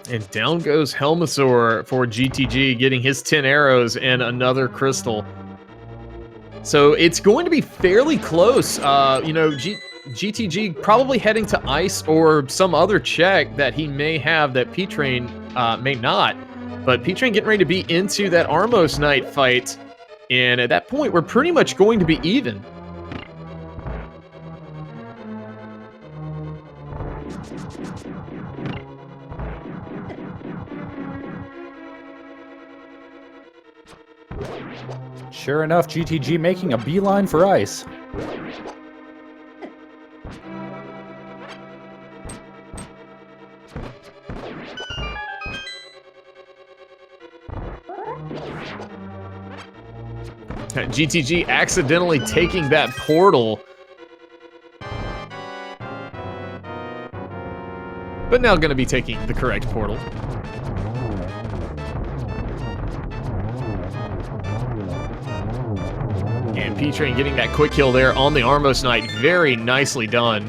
And down goes Helmasaur for GTG, getting his 10 arrows and another crystal. So it's going to be fairly close. GTG probably heading to Ice or some other check that he may have that P-Train may not. But P-Train getting ready to be into that Armos Knight fight. And at that point, we're pretty much going to be even. Sure enough, GTG making a beeline for Ice. GTG accidentally taking that portal. But now going to be taking the correct portal. And P-Train getting that quick kill there on the Armos Knight. Very nicely done.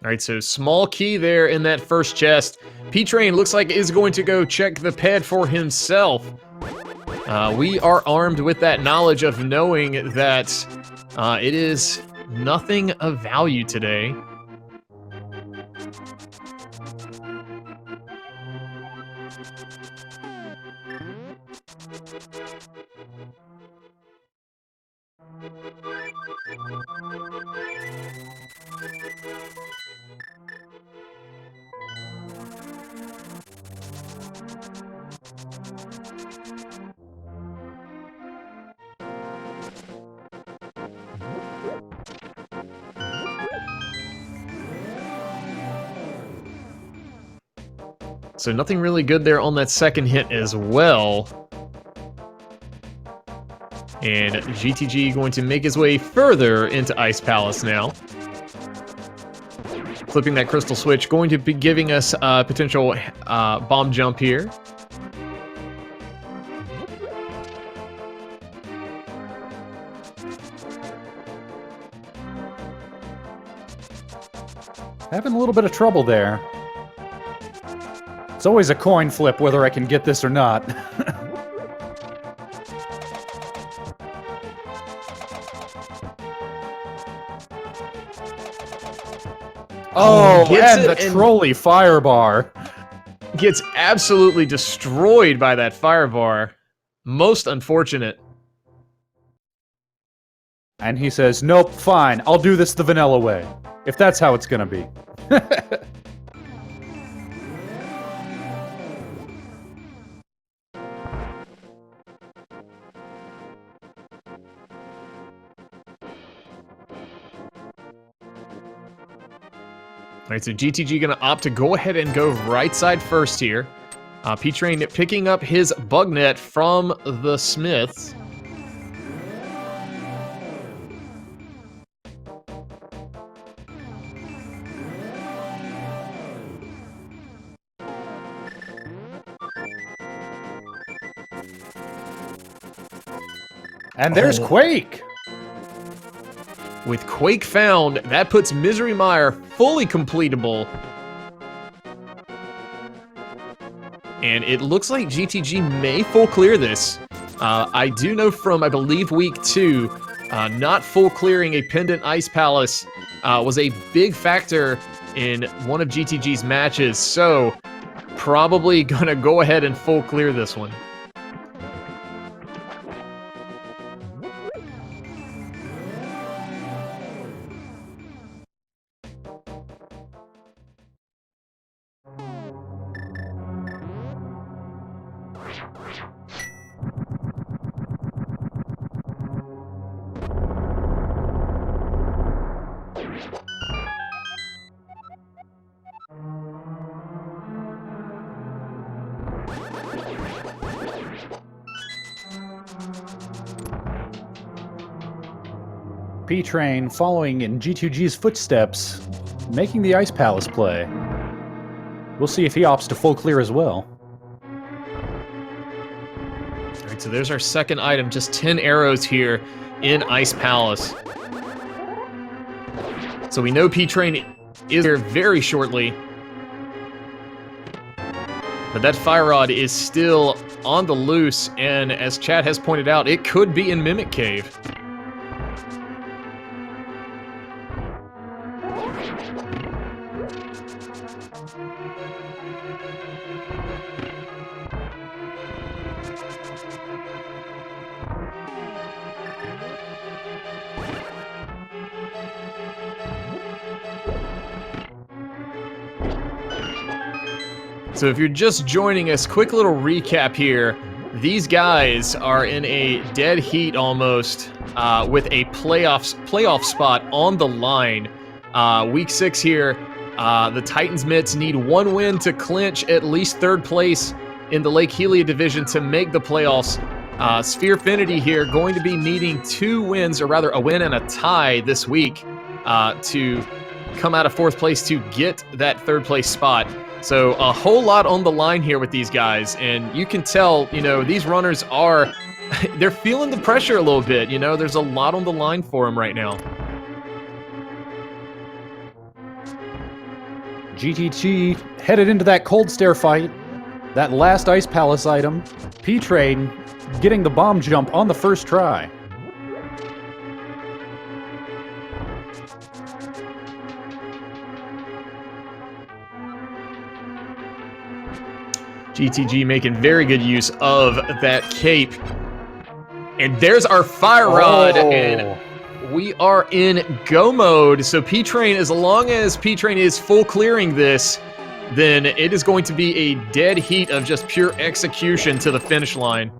All right, so small key there in that first chest. P-Train looks like is going to go check the ped for himself. We are armed with that knowledge of knowing that it is nothing of value today. So nothing really good there on that second hit as well. And GTG going to make his way further into Ice Palace now. Flipping that crystal switch, going to be giving us a potential bomb jump here. Having a little bit of trouble there. It's always a coin flip whether I can get this or not. Oh, gets and it the trolley fire bar. Gets absolutely destroyed by that fire bar. Most unfortunate. And he says, nope, fine, I'll do this the vanilla way. If that's how it's gonna be. All right, so GTG gonna opt to go ahead and go right side first here. P-Train picking up his bug net from the Smiths. And there's Quake! With Quake found, that puts Misery Mire fully completable. And it looks like GTG may full clear this. I do know from, I believe, week 2, not full clearing a Pendant Ice Palace was a big factor in one of GTG's matches, so probably gonna go ahead and full clear this one. P-Train following in G2G's footsteps, making the Ice Palace play. We'll see if he opts to full clear as well. All right, so there's our second item, just 10 arrows here in Ice Palace. So we know P-Train is here very shortly. But that Fire Rod is still on the loose, and as Chad has pointed out, it could be in Mimic Cave. So if you're just joining us, quick little recap here. These guys are in a dead heat almost with a playoff spot on the line. Week 6 here, the Titans Mitts need 1 win to clinch at least 3rd place in the Lake Helia division to make the playoffs. Spherefinity here going to be needing 2 wins, or rather a win and a tie this week to come out of 4th place to get that 3rd place spot. So a whole lot on the line here with these guys, and you can tell, you know, these runners are, they're feeling the pressure a little bit, you know, there's a lot on the line for them right now. GTG headed into that cold stare fight, that last Ice Palace item, P-Train getting the bomb jump on the first try. GTG making very good use of that cape. And there's our Fire Rod, and we are in go mode. So P-Train, as long as P-Train is full clearing this, then it is going to be a dead heat of just pure execution to the finish line.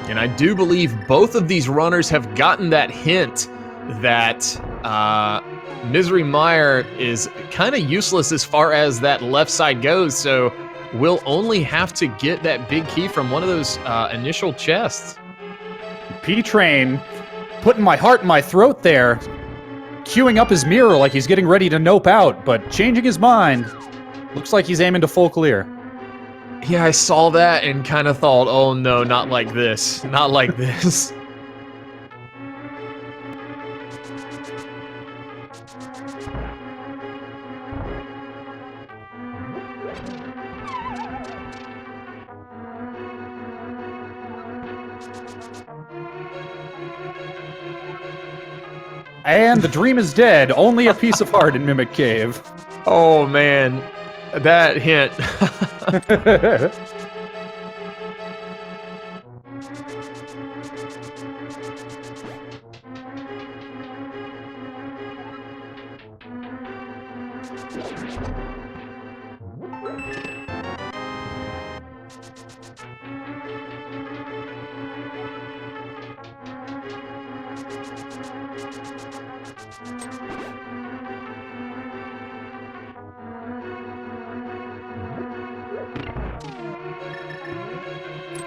And I do believe both of these runners have gotten that hint that Misery Mire is kind of useless as far as that left side goes, so we'll only have to get that big key from one of those initial chests. P-Train putting my heart in my throat there, queuing up his mirror like he's getting ready to nope out, but changing his mind. Looks like he's aiming to full clear. Yeah, I saw that and kind of thought, oh no, not like this. Not like this. And the dream is dead. Only a piece of heart in Mimic Cave. Oh, man. That hint.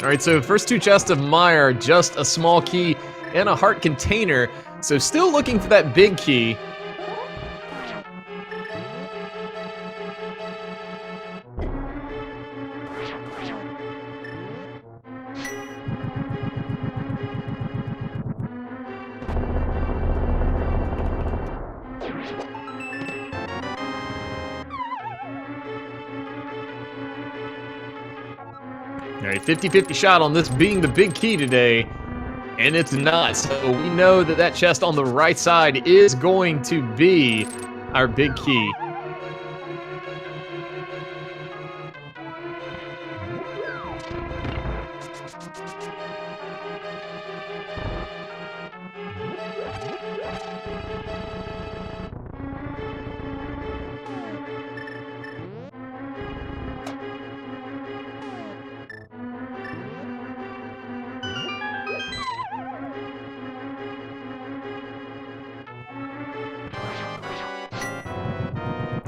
All right, so first two chests of Mire, just a small key and a heart container. So still looking for that big key. All right, 50-50 shot on this being the big key today, and it's not. So we know that that chest on the right side is going to be our big key.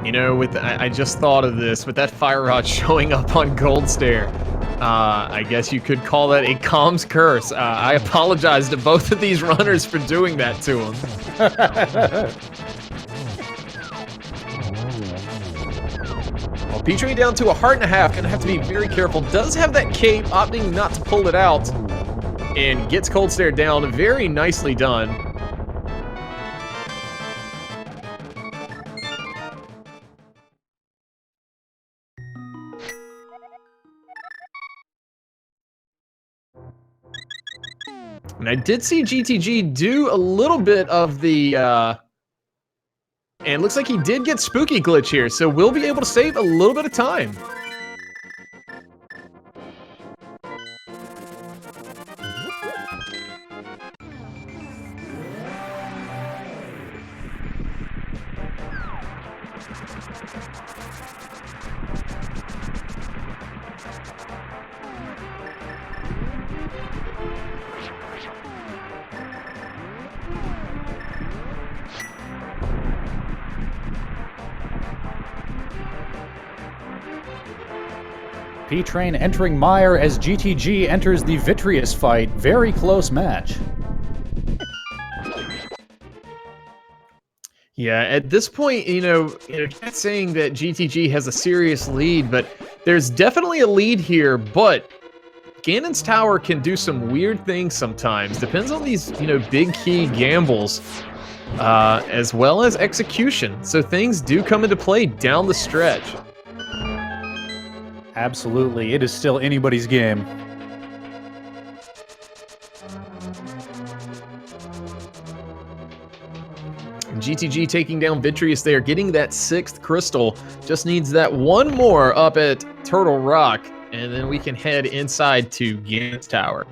You know, I just thought of this, with that fire rod showing up on Gold Stair, I guess you could call that a comms curse. I apologize to both of these runners for doing that to them. Well, P-Train down to a heart and a half, gonna have to be very careful. Does have that cape, opting not to pull it out, and gets Cold Stare down. Very nicely done. And I did see GTG do a little bit of the, and looks like he did get Spooky Glitch here, so we'll be able to save a little bit of time. P-Train entering Mire as GTG enters the Vitreous fight. Very close match. Yeah, at this point, you know, not saying that GTG has a serious lead, but there's definitely a lead here, but Ganon's Tower can do some weird things sometimes. Depends on these, big key gambles, as well as execution. So things do come into play down the stretch. Absolutely, it is still anybody's game. GTG taking down Vitreous there, getting that 6th crystal. Just needs that one more up at Turtle Rock, and then we can head inside to Ganon's Tower.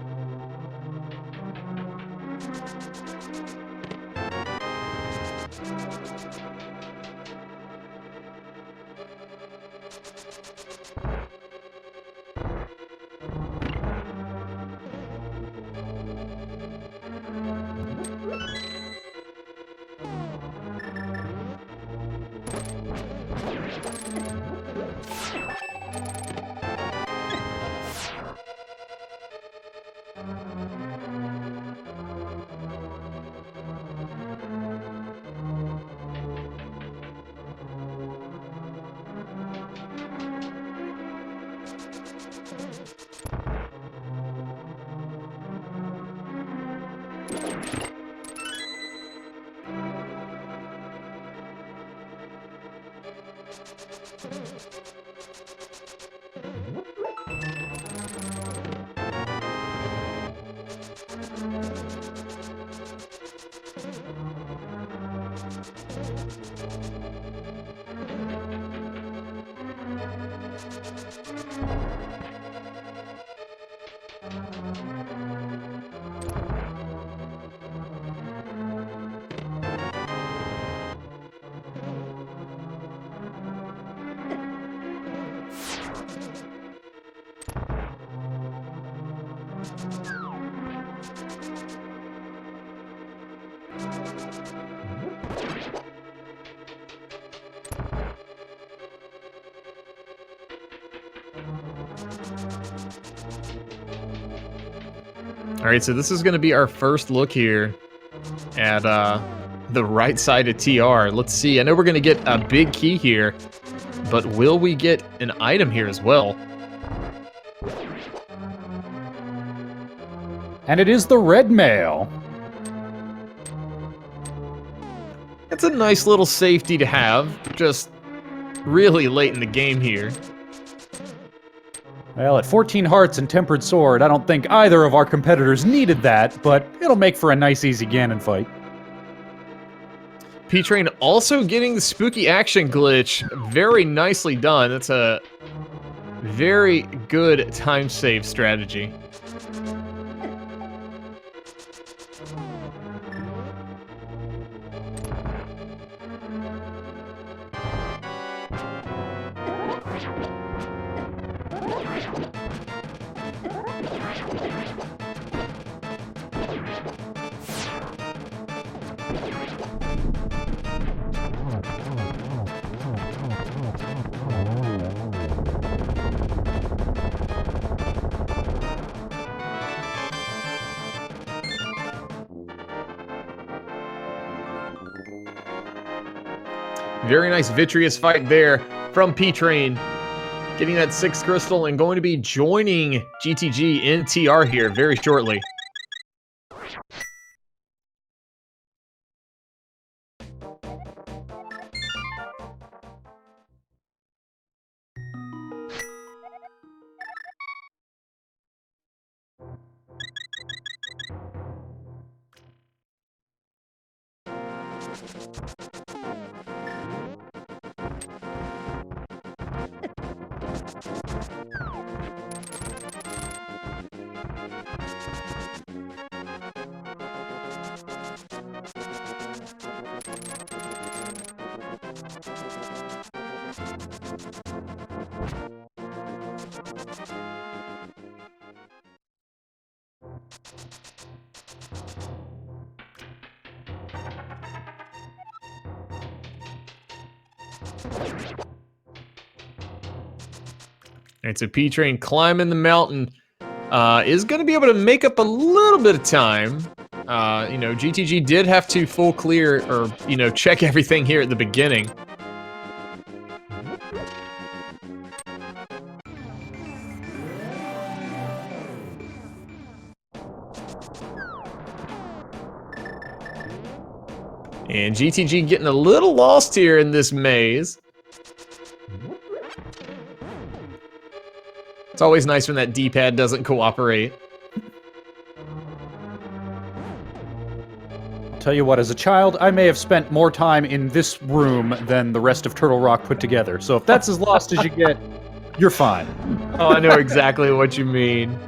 All right, so this is going to be our first look here at the right side of TR. Let's see. I know we're going to get a big key here, but will we get an item here as well? And it is the red mail. It's a nice little safety to have, just really late in the game here. Well, at 14 hearts and Tempered Sword, I don't think either of our competitors needed that, but it'll make for a nice, easy Ganon fight. P-Train also getting the spooky action glitch. Very nicely done. That's a very good time save strategy. Very nice vitreous fight there from P-Train. Getting that 6th crystal and going to be joining GTG in TR here very shortly. Alright, so P-Train climbing the mountain is going to be able to make up a little bit of time. You know, GTG did have to full clear, or, you know, check everything here at the beginning. And GTG getting a little lost here in this maze. It's always nice when that D-pad doesn't cooperate. I'll tell you what, as a child, I may have spent more time in this room than the rest of Turtle Rock put together. So if that's as lost as you get, you're fine. Oh, I know exactly what you mean.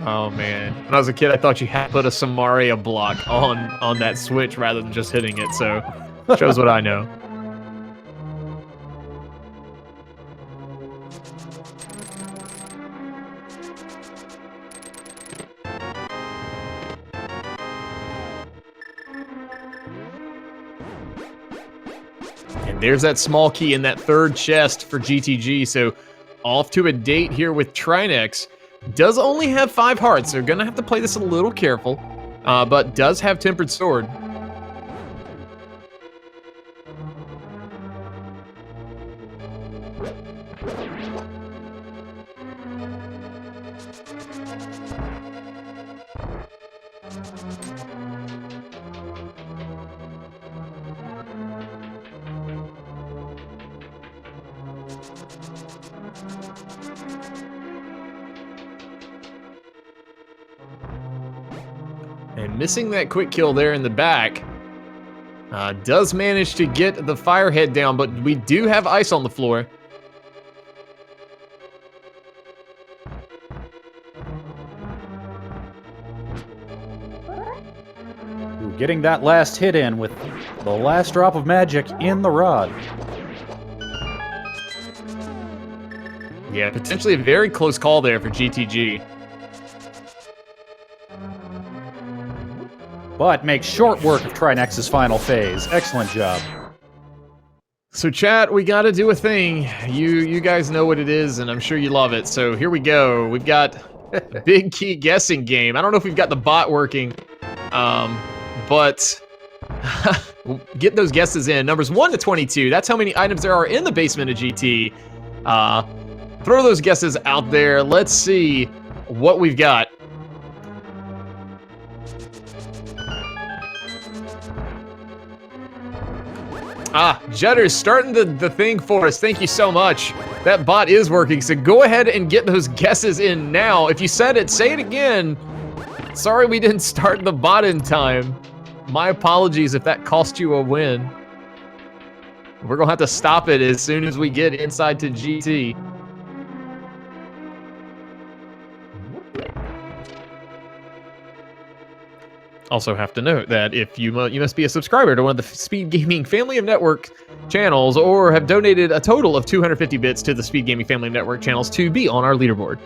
Oh, man. When I was a kid, I thought you had to put a Samaria block on that switch rather than just hitting it, so shows what I know. And there's that small key in that 3rd chest for GTG, so off to a date here with Trinex. Does only have 5 hearts, so gonna have to play this a little careful, but does have Tempered Sword. And missing that quick kill there in the back. Does manage to get the Firehead down, but we do have ice on the floor. Ooh, getting that last hit in with the last drop of magic in the rod. Yeah, potentially a very close call there for GTG. but makes short work of Trinex's final phase. Excellent job. So chat, we gotta do a thing. You guys know what it is, and I'm sure you love it. So here we go. We've got a big key guessing game. I don't know if we've got the bot working, but get those guesses in. Numbers 1 to 22. That's how many items there are in the basement of GT. Throw those guesses out there. Let's see what we've got. Jetter's starting the thing for us. Thank you so much. That bot is working, so go ahead and get those guesses in now. If you said it, say it again. Sorry we didn't start the bot in time. My apologies if that cost you a win. We're gonna have to stop it as soon as we get inside to GT. Also have to note that if you must be a subscriber to one of the Speed Gaming family of network channels or have donated a total of 250 bits to the Speed Gaming family of network channels to be on our leaderboard.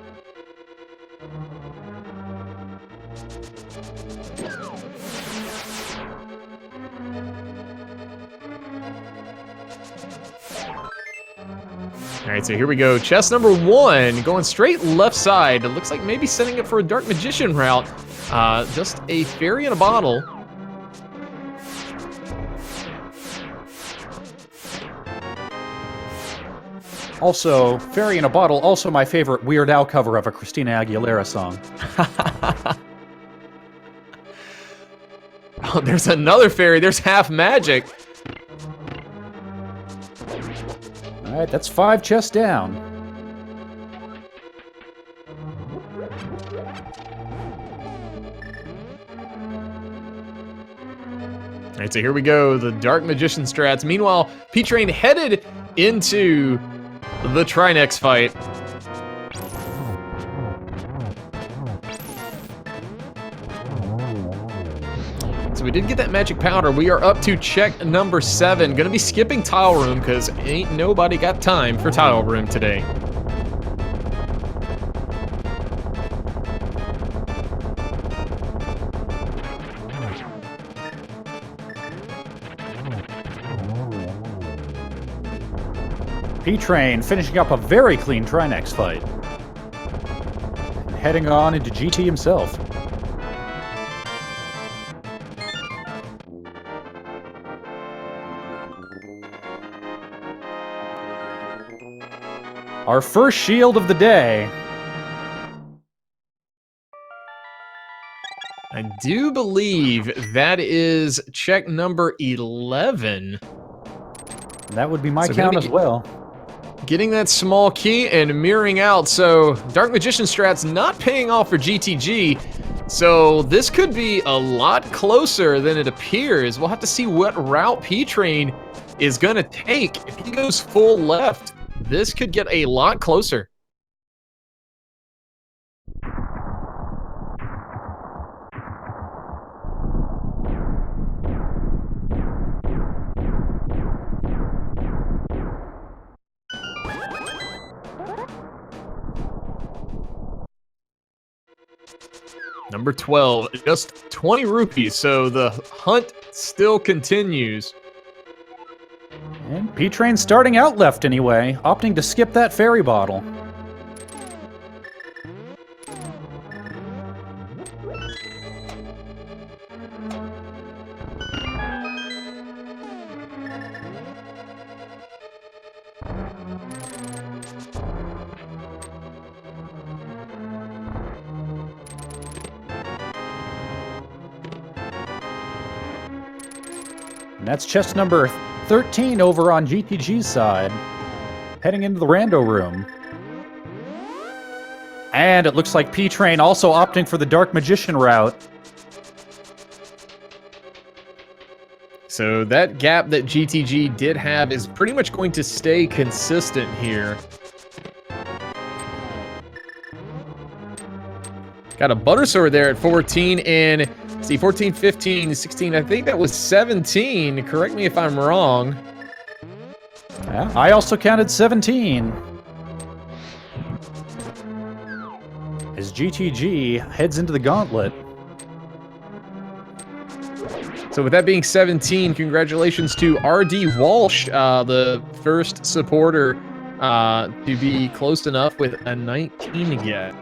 All right, so here we go. Chest number 1, going straight left side. It looks like maybe setting up for a Dark Magician route. Just a fairy in a bottle. Also, Fairy in a Bottle, also my favorite Weird Al cover of a Christina Aguilera song. Oh, there's another fairy. There's half magic. All right, that's 5 chests down. All right, so here we go, the Dark Magician strats. Meanwhile, P-Train headed into the Trinex fight. So we did get that magic powder. We are up to check number 7. Gonna be skipping tile room because ain't nobody got time for tile room today. P-Train finishing up a very clean Trinex fight. Heading on into GT himself. Our first shield of the day. I do believe that is check number 11. That would be my count as well. Getting that small key and mirroring out, so Dark Magician strat's not paying off for GTG, so this could be a lot closer than it appears. We'll have to see what route P-Train is gonna take. If he goes full left, this could get a lot closer. Number 12, just 20 rupees, so the hunt still continues. And P-Train starting out left anyway, opting to skip that fairy bottle. And that's chest number 13 over on GTG's side. Heading into the rando room. And it looks like P-Train also opting for the Dark Magician route. So that gap that GTG did have is pretty much going to stay consistent here. Got a butter sword there at 14 and see 14, 15, 16. I think that was 17. Correct me if I'm wrong. Yeah, I also counted 17. As GTG heads into the gauntlet. So with that being 17, congratulations to RD Walsh, the first supporter to be close enough with a 19 again.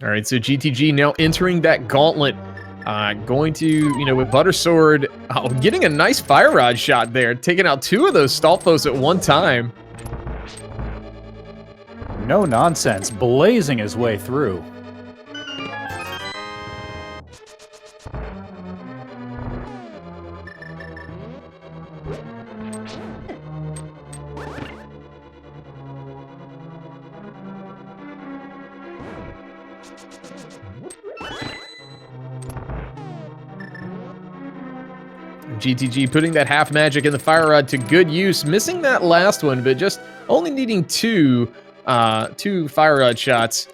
All right, so GTG now entering that gauntlet. Going to, with Butter Sword, getting a nice Fire Rod shot there, taking out 2 of those Stalfos at one time. No nonsense, blazing his way through. GTG putting that half magic in the Fire Rod to good use, missing that last one, but just only needing two Fire Rod shots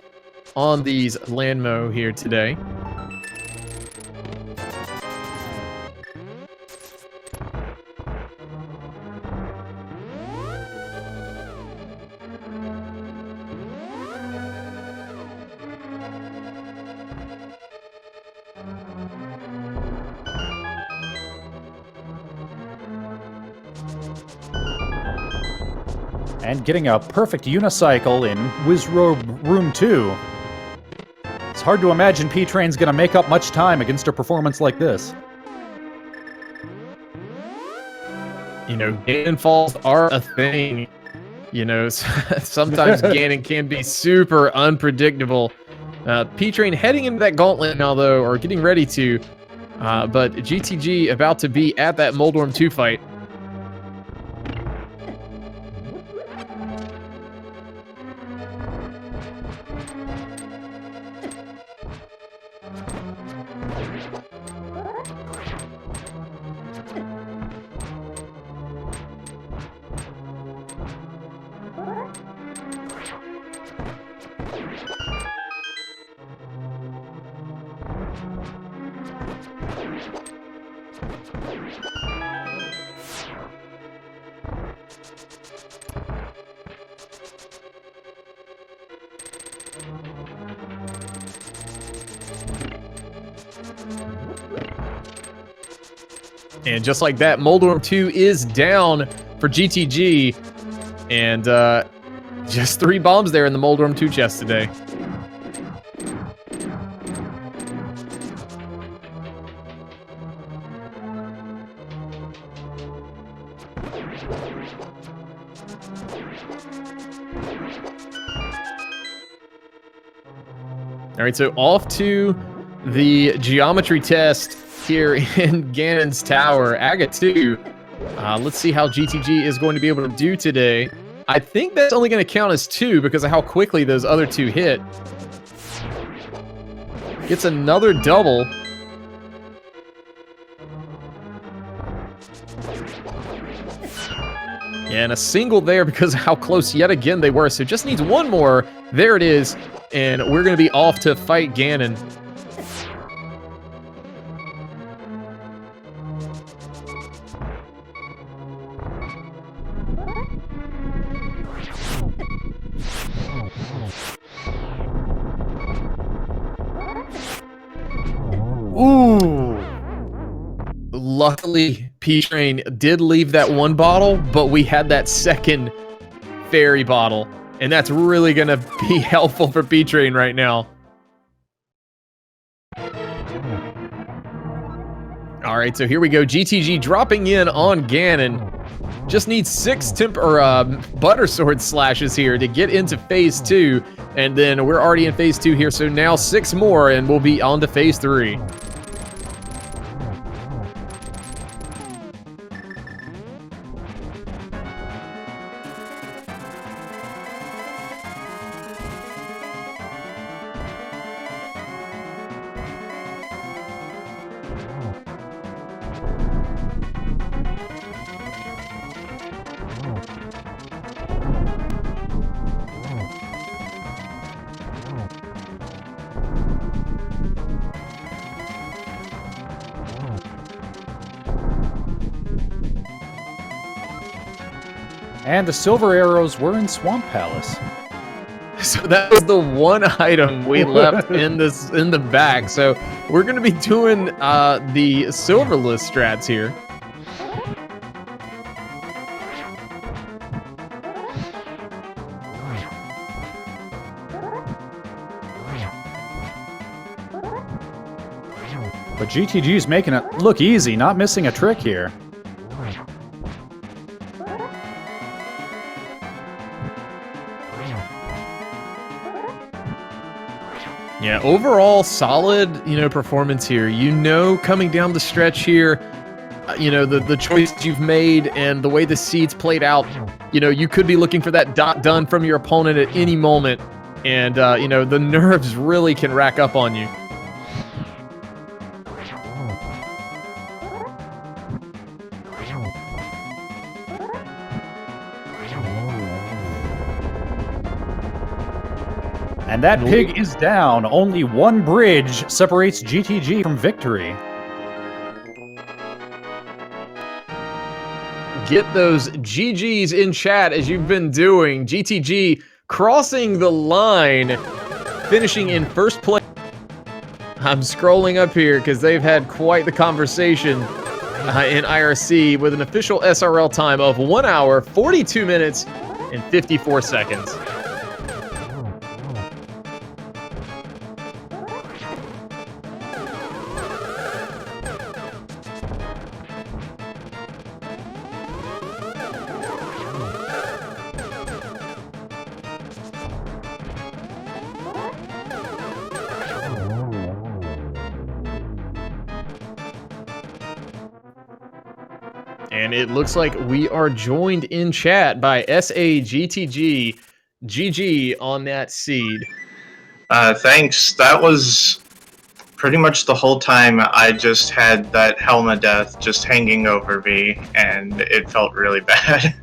on these Landmo here today. And getting a perfect unicycle in Wizrobe Room 2. It's hard to imagine P-Train's gonna make up much time against a performance like this. Ganon falls are a thing. Sometimes Ganon can be super unpredictable. P-Train heading into that gauntlet now, though, or getting ready to. But GTG about to be at that Moldorm 2 fight. And just like that, Moldorm 2 is down for GTG. And just 3 bombs there in the Moldorm 2 chest today. All right, so off to the geometry test here in Ganon's Tower, Aga 2. Let's see how GTG is going to be able to do today. I think that's only going to count as 2 because of how quickly those other 2 hit. Gets another double. And a single there because of how close yet again they were. So just needs 1 more. There it is. And we're going to be off to fight Ganon. Ooh! Luckily, P-Train did leave that 1 bottle, but we had that second fairy bottle. And that's really going to be helpful for P-Train right now. All right, so here we go. GTG dropping in on Ganon. Just need 6 butter sword slashes here to get into phase 2, and then we're already in phase 2 here, so now 6 more, and we'll be on to phase 3. And the silver arrows were in Swamp Palace. So that was the one item we left in the bag. So we're going to be doing the silverless strats here. But GTG's making it look easy, not missing a trick here. Yeah, overall solid, performance here. Coming down the stretch here, the choices you've made and the way the seeds played out, you could be looking for that dot done from your opponent at any moment. And, the nerves really can rack up on you. And that pig is down. Only one bridge separates GTG from victory. Get those GGs in chat as you've been doing. GTG crossing the line, finishing in first place. I'm scrolling up here because they've had quite the conversation in IRC with an official SRL time of 1 hour, 42 minutes, and 54 seconds. And it looks like we are joined in chat by SAGTG. GG on that seed. Thanks. That was pretty much the whole time. I just had that helm of death just hanging over me, and it felt really bad.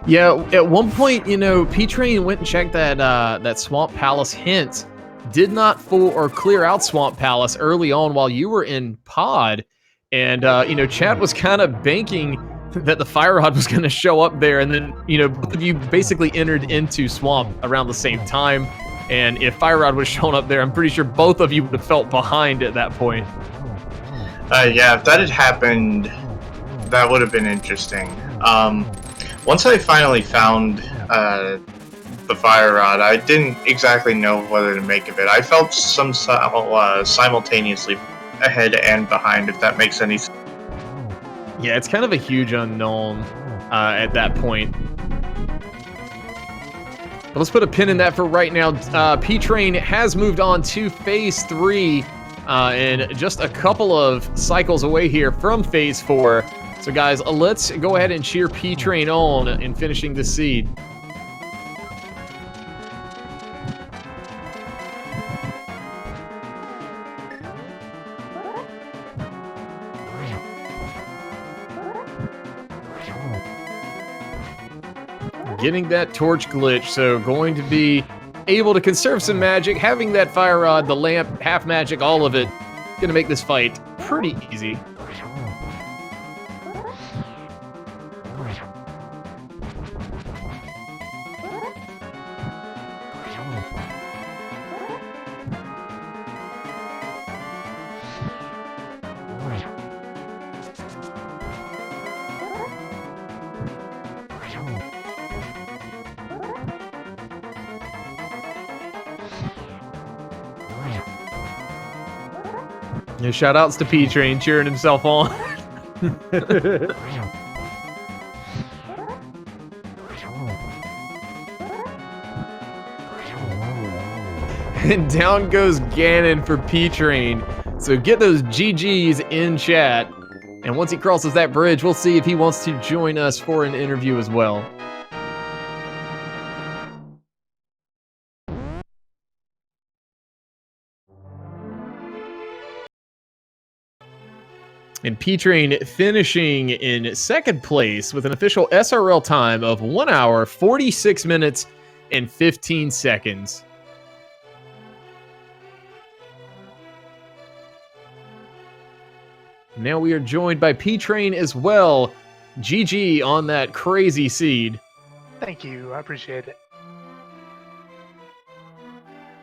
Yeah, at one point, P-Train went and checked that Swamp Palace hint. Did not fool or clear out Swamp Palace early on while you were in pod. And, Chad was kind of banking that the Fire Rod was going to show up there. And then, both of you basically entered into Swamp around the same time. And if Fire Rod was showing up there, I'm pretty sure both of you would have felt behind at that point. Yeah, if that had happened, that would have been interesting. Once I finally found the Fire Rod, I didn't exactly know whether to make of it. I felt simultaneously ahead and behind, if that makes any sense. Yeah, it's kind of a huge unknown at that point. But let's put a pin in that for right now. P-Train has moved on to phase 3 and just a couple of cycles away here from phase 4. So guys, let's go ahead and cheer P-Train on in finishing this seed. Getting that torch glitch, so going to be able to conserve some magic, having that fire rod, the lamp, half magic, all of it, gonna make this fight pretty easy. Yeah, shout outs to P-Train cheering himself on. And down goes Ganon for P-Train. So get those GGs in chat. And once he crosses that bridge, we'll see if he wants to join us for an interview as well. And P-Train finishing in second place with an official SRL time of 1 hour, 46 minutes, and 15 seconds. Now we are joined by P-Train as well. GG on that crazy seed. Thank you. I appreciate it.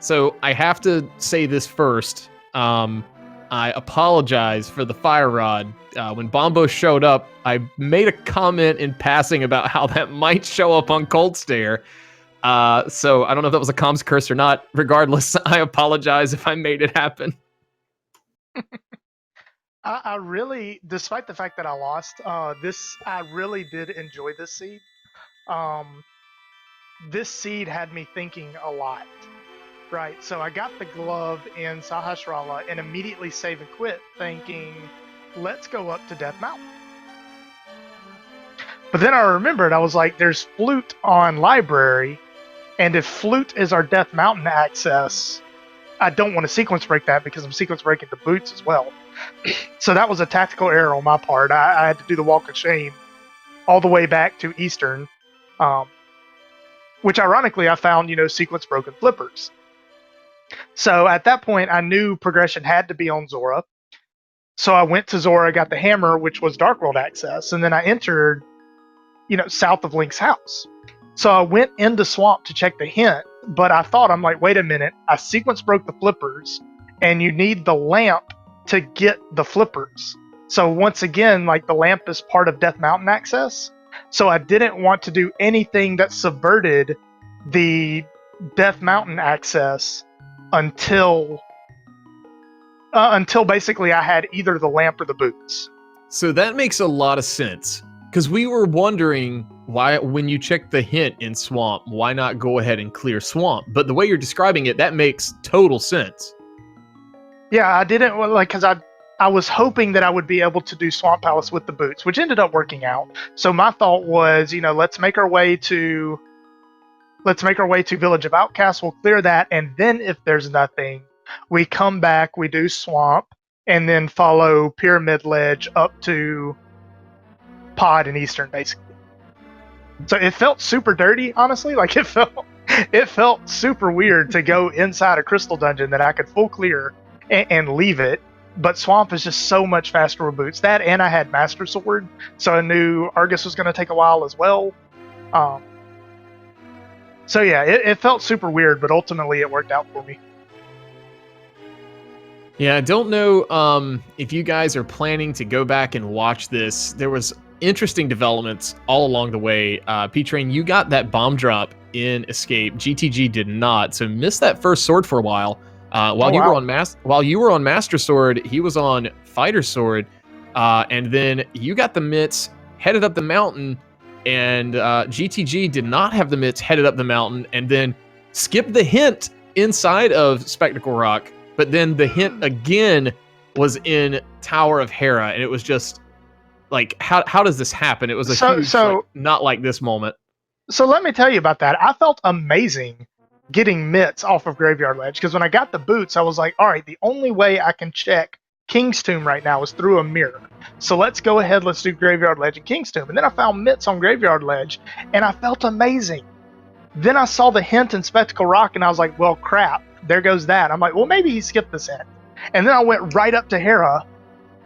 So I have to say this first. I apologize for the fire rod. When Bombo showed up, I made a comment in passing about how that might show up on Cold Stare. So I don't know if that was a comms curse or not. Regardless, I apologize if I made it happen. I really, despite the fact that I lost, I really did enjoy this seed. This seed had me thinking a lot, right? So I got the glove in Sahasrara and immediately save and quit, thinking, let's go up to Death Mountain. But then I remembered, I was like, there's Flute on Library, and if Flute is our Death Mountain access, I don't want to sequence break that because I'm sequence breaking the boots as well. So that was a tactical error on my part. I had to do the Walk of Shame all the way back to Eastern, which ironically I found, sequence broken flippers. So at that point, I knew progression had to be on Zora. So I went to Zora, got the hammer, which was Dark World access, and then I entered, south of Link's house. So I went into Swamp to check the hint, but I'm like, wait a minute, I sequence broke the flippers, and you need the lamp to get the flippers. So once again, like the lamp is part of Death Mountain access. So I didn't want to do anything that subverted the Death Mountain access until basically I had either the lamp or the boots. So that makes a lot of sense. Because we were wondering why, when you check the hint in Swamp, why not go ahead and clear Swamp? But the way you're describing it, that makes total sense. Yeah, I didn't because I was hoping that I would be able to do Swamp Palace with the boots, which ended up working out. So my thought was, let's make our way to Village of Outcasts. We'll clear that, and then if there's nothing, we come back, we do Swamp, and then follow Pyramid Ledge up to Pod and Eastern, basically. So it felt super dirty, honestly. Like it felt super weird to go inside a crystal dungeon that I could full clear and leave it. But Swamp is just so much faster with boots. That, and I had Master Sword, so I knew Argus was going to take a while as well. So yeah, it felt super weird, but ultimately it worked out for me. Yeah, I don't know if you guys are planning to go back and watch this. There was interesting developments all along the way. P-Train, you got that bomb drop in Escape. GTG did not, so missed that first sword for a while. While you were on Master Sword, he was on Fighter Sword, and then you got the mitts, headed up the mountain, and GTG did not have the mitts, headed up the mountain, and then skipped the hint inside of Spectacle Rock. But then the hint again was in Tower of Hera, and it was just like, how does this happen? It was a huge, not like this moment. So let me tell you about that. I felt amazing getting mitts off of Graveyard Ledge, because when I got the boots, I was like, all right, the only way I can check King's Tomb right now is through a mirror. So let's go ahead, let's do Graveyard Ledge and King's Tomb. And then I found mitts on Graveyard Ledge, and I felt amazing. Then I saw the hint in Spectacle Rock, and I was like, well, crap, there goes that. I'm like, well, maybe he skipped this hint. And then I went right up to Hera,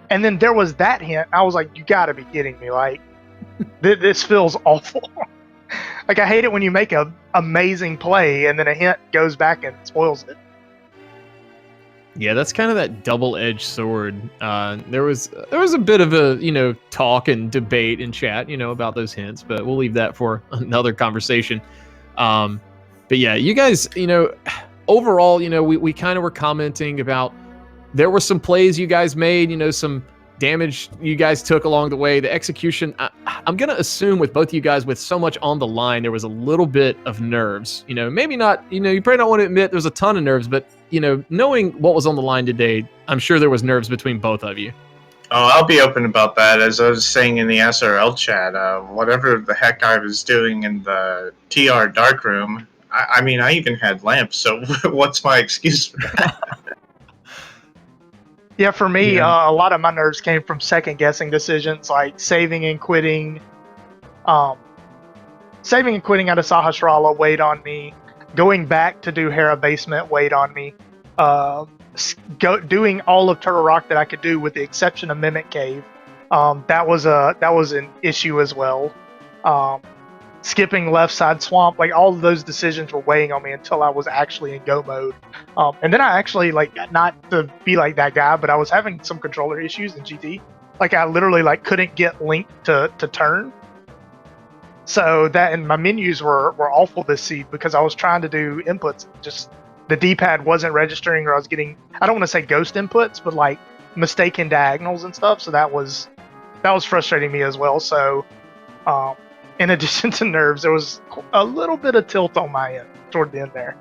and then there was that hint. I was like, you gotta be kidding me. Like, this feels awful. Like, I hate it when you make a amazing play and then a hint goes back and spoils it. Yeah, that's kind of that double-edged sword. There was a bit of a, talk and debate in chat, about those hints, but we'll leave that for another conversation. But yeah, you guys, overall, we kind of were commenting about, there were some plays you guys made, some damage you guys took along the way, the execution, I'm going to assume with both of you guys with so much on the line, there was a little bit of nerves. Maybe not, you probably don't want to admit there's a ton of nerves, but, knowing what was on the line today, I'm sure there was nerves between both of you. Oh, I'll be open about that. As I was saying in the SRL chat, whatever the heck I was doing in the TR darkroom, I mean, I even had lamps, so what's my excuse for that? Yeah, for me, a lot of my nerves came from second-guessing decisions, like saving and quitting. Saving and quitting out of Sahasrara weighed on me. Going back to do Hera Basement weighed on me. Doing all of Turtle Rock that I could do, with the exception of Mimic Cave, that was an issue as well. Skipping Left Side Swamp, like all of those decisions were weighing on me until I was actually in go mode. And then I actually, like, not to be like that guy, but I was having some controller issues in GT. Like, I literally couldn't get Link to turn. So that, and my menus were awful this seed because I was trying to do inputs. Just the D-pad wasn't registering, or I was getting, I don't want to say ghost inputs, but like mistaken diagonals and stuff. So that was frustrating me as well. So in addition to nerves, there was a little bit of tilt on my end toward the end there.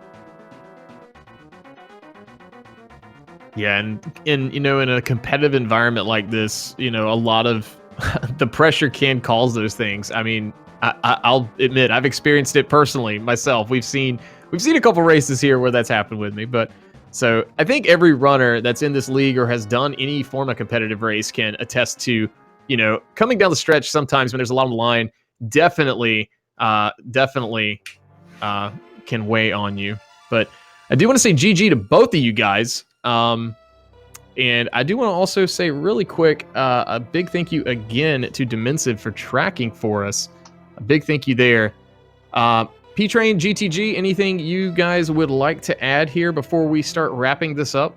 Yeah, and in a competitive environment like this, a lot of the pressure can cause those things. I mean, I'll admit I've experienced it personally myself. We've seen a couple races here where that's happened with me, but so I think every runner that's in this league or has done any form of competitive race can attest to, coming down the stretch sometimes when there's a lot on the line, definitely can weigh on you. But I do want to say GG to both of you guys. And I do want to also say really quick, a big thank you again to Dimensive for tracking for us. A big thank you there. P-Train, GTG, anything you guys would like to add here before we start wrapping this up?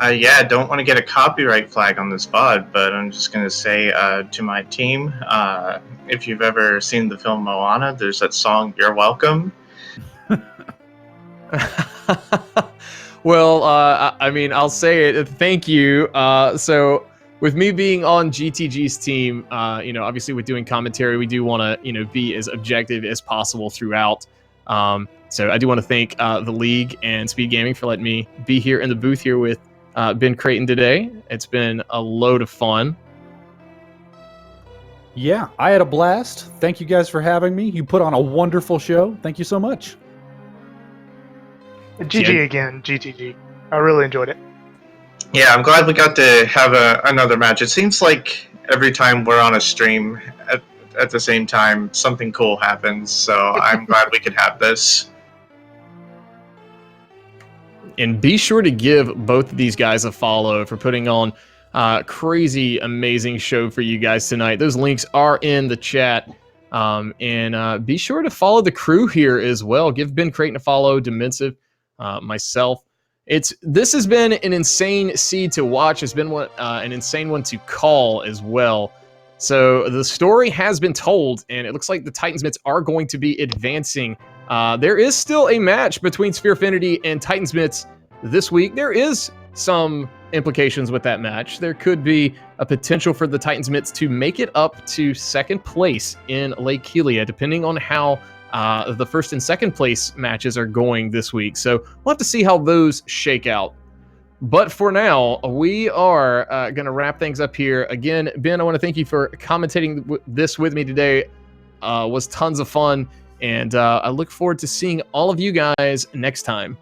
Yeah, I don't want to get a copyright flag on this VOD, but I'm just going to say to my team, if you've ever seen the film Moana, there's that song, You're Welcome. Well, I mean, I'll say it. Thank you. So with me being on GTG's team, obviously with doing commentary, we do want to, be as objective as possible throughout. So I do want to thank the league and Speed Gaming for letting me be here in the booth here with Ben Creighton today. It's been a load of fun. Yeah, I had a blast. Thank you guys for having me. You put on a wonderful show. Thank you so much. GG again, GTG. I really enjoyed it. Yeah, I'm glad we got to have another match. It seems like every time we're on a stream at the same time, something cool happens. So I'm glad we could have this. And be sure to give both of these guys a follow for putting on crazy, amazing show for you guys tonight. Those links are in the chat. And be sure to follow the crew here as well. Give Ben Creighton a follow, Dimensive, myself. This has been an insane seed to watch. It's been an insane one to call as well. So the story has been told, and it looks like the Titans Mitts are going to be advancing. There is still a match between Sphere Affinity and Titans Mitts this week. There is some implications with that match. There could be a potential for the Titans Mitts to make it up to second place in Lake Helia, depending on how the first and second place matches are going this week. So we'll have to see how those shake out. But for now, we are going to wrap things up here. Again, Ben, I want to thank you for commentating this with me today. Was tons of fun. And I look forward to seeing all of you guys next time.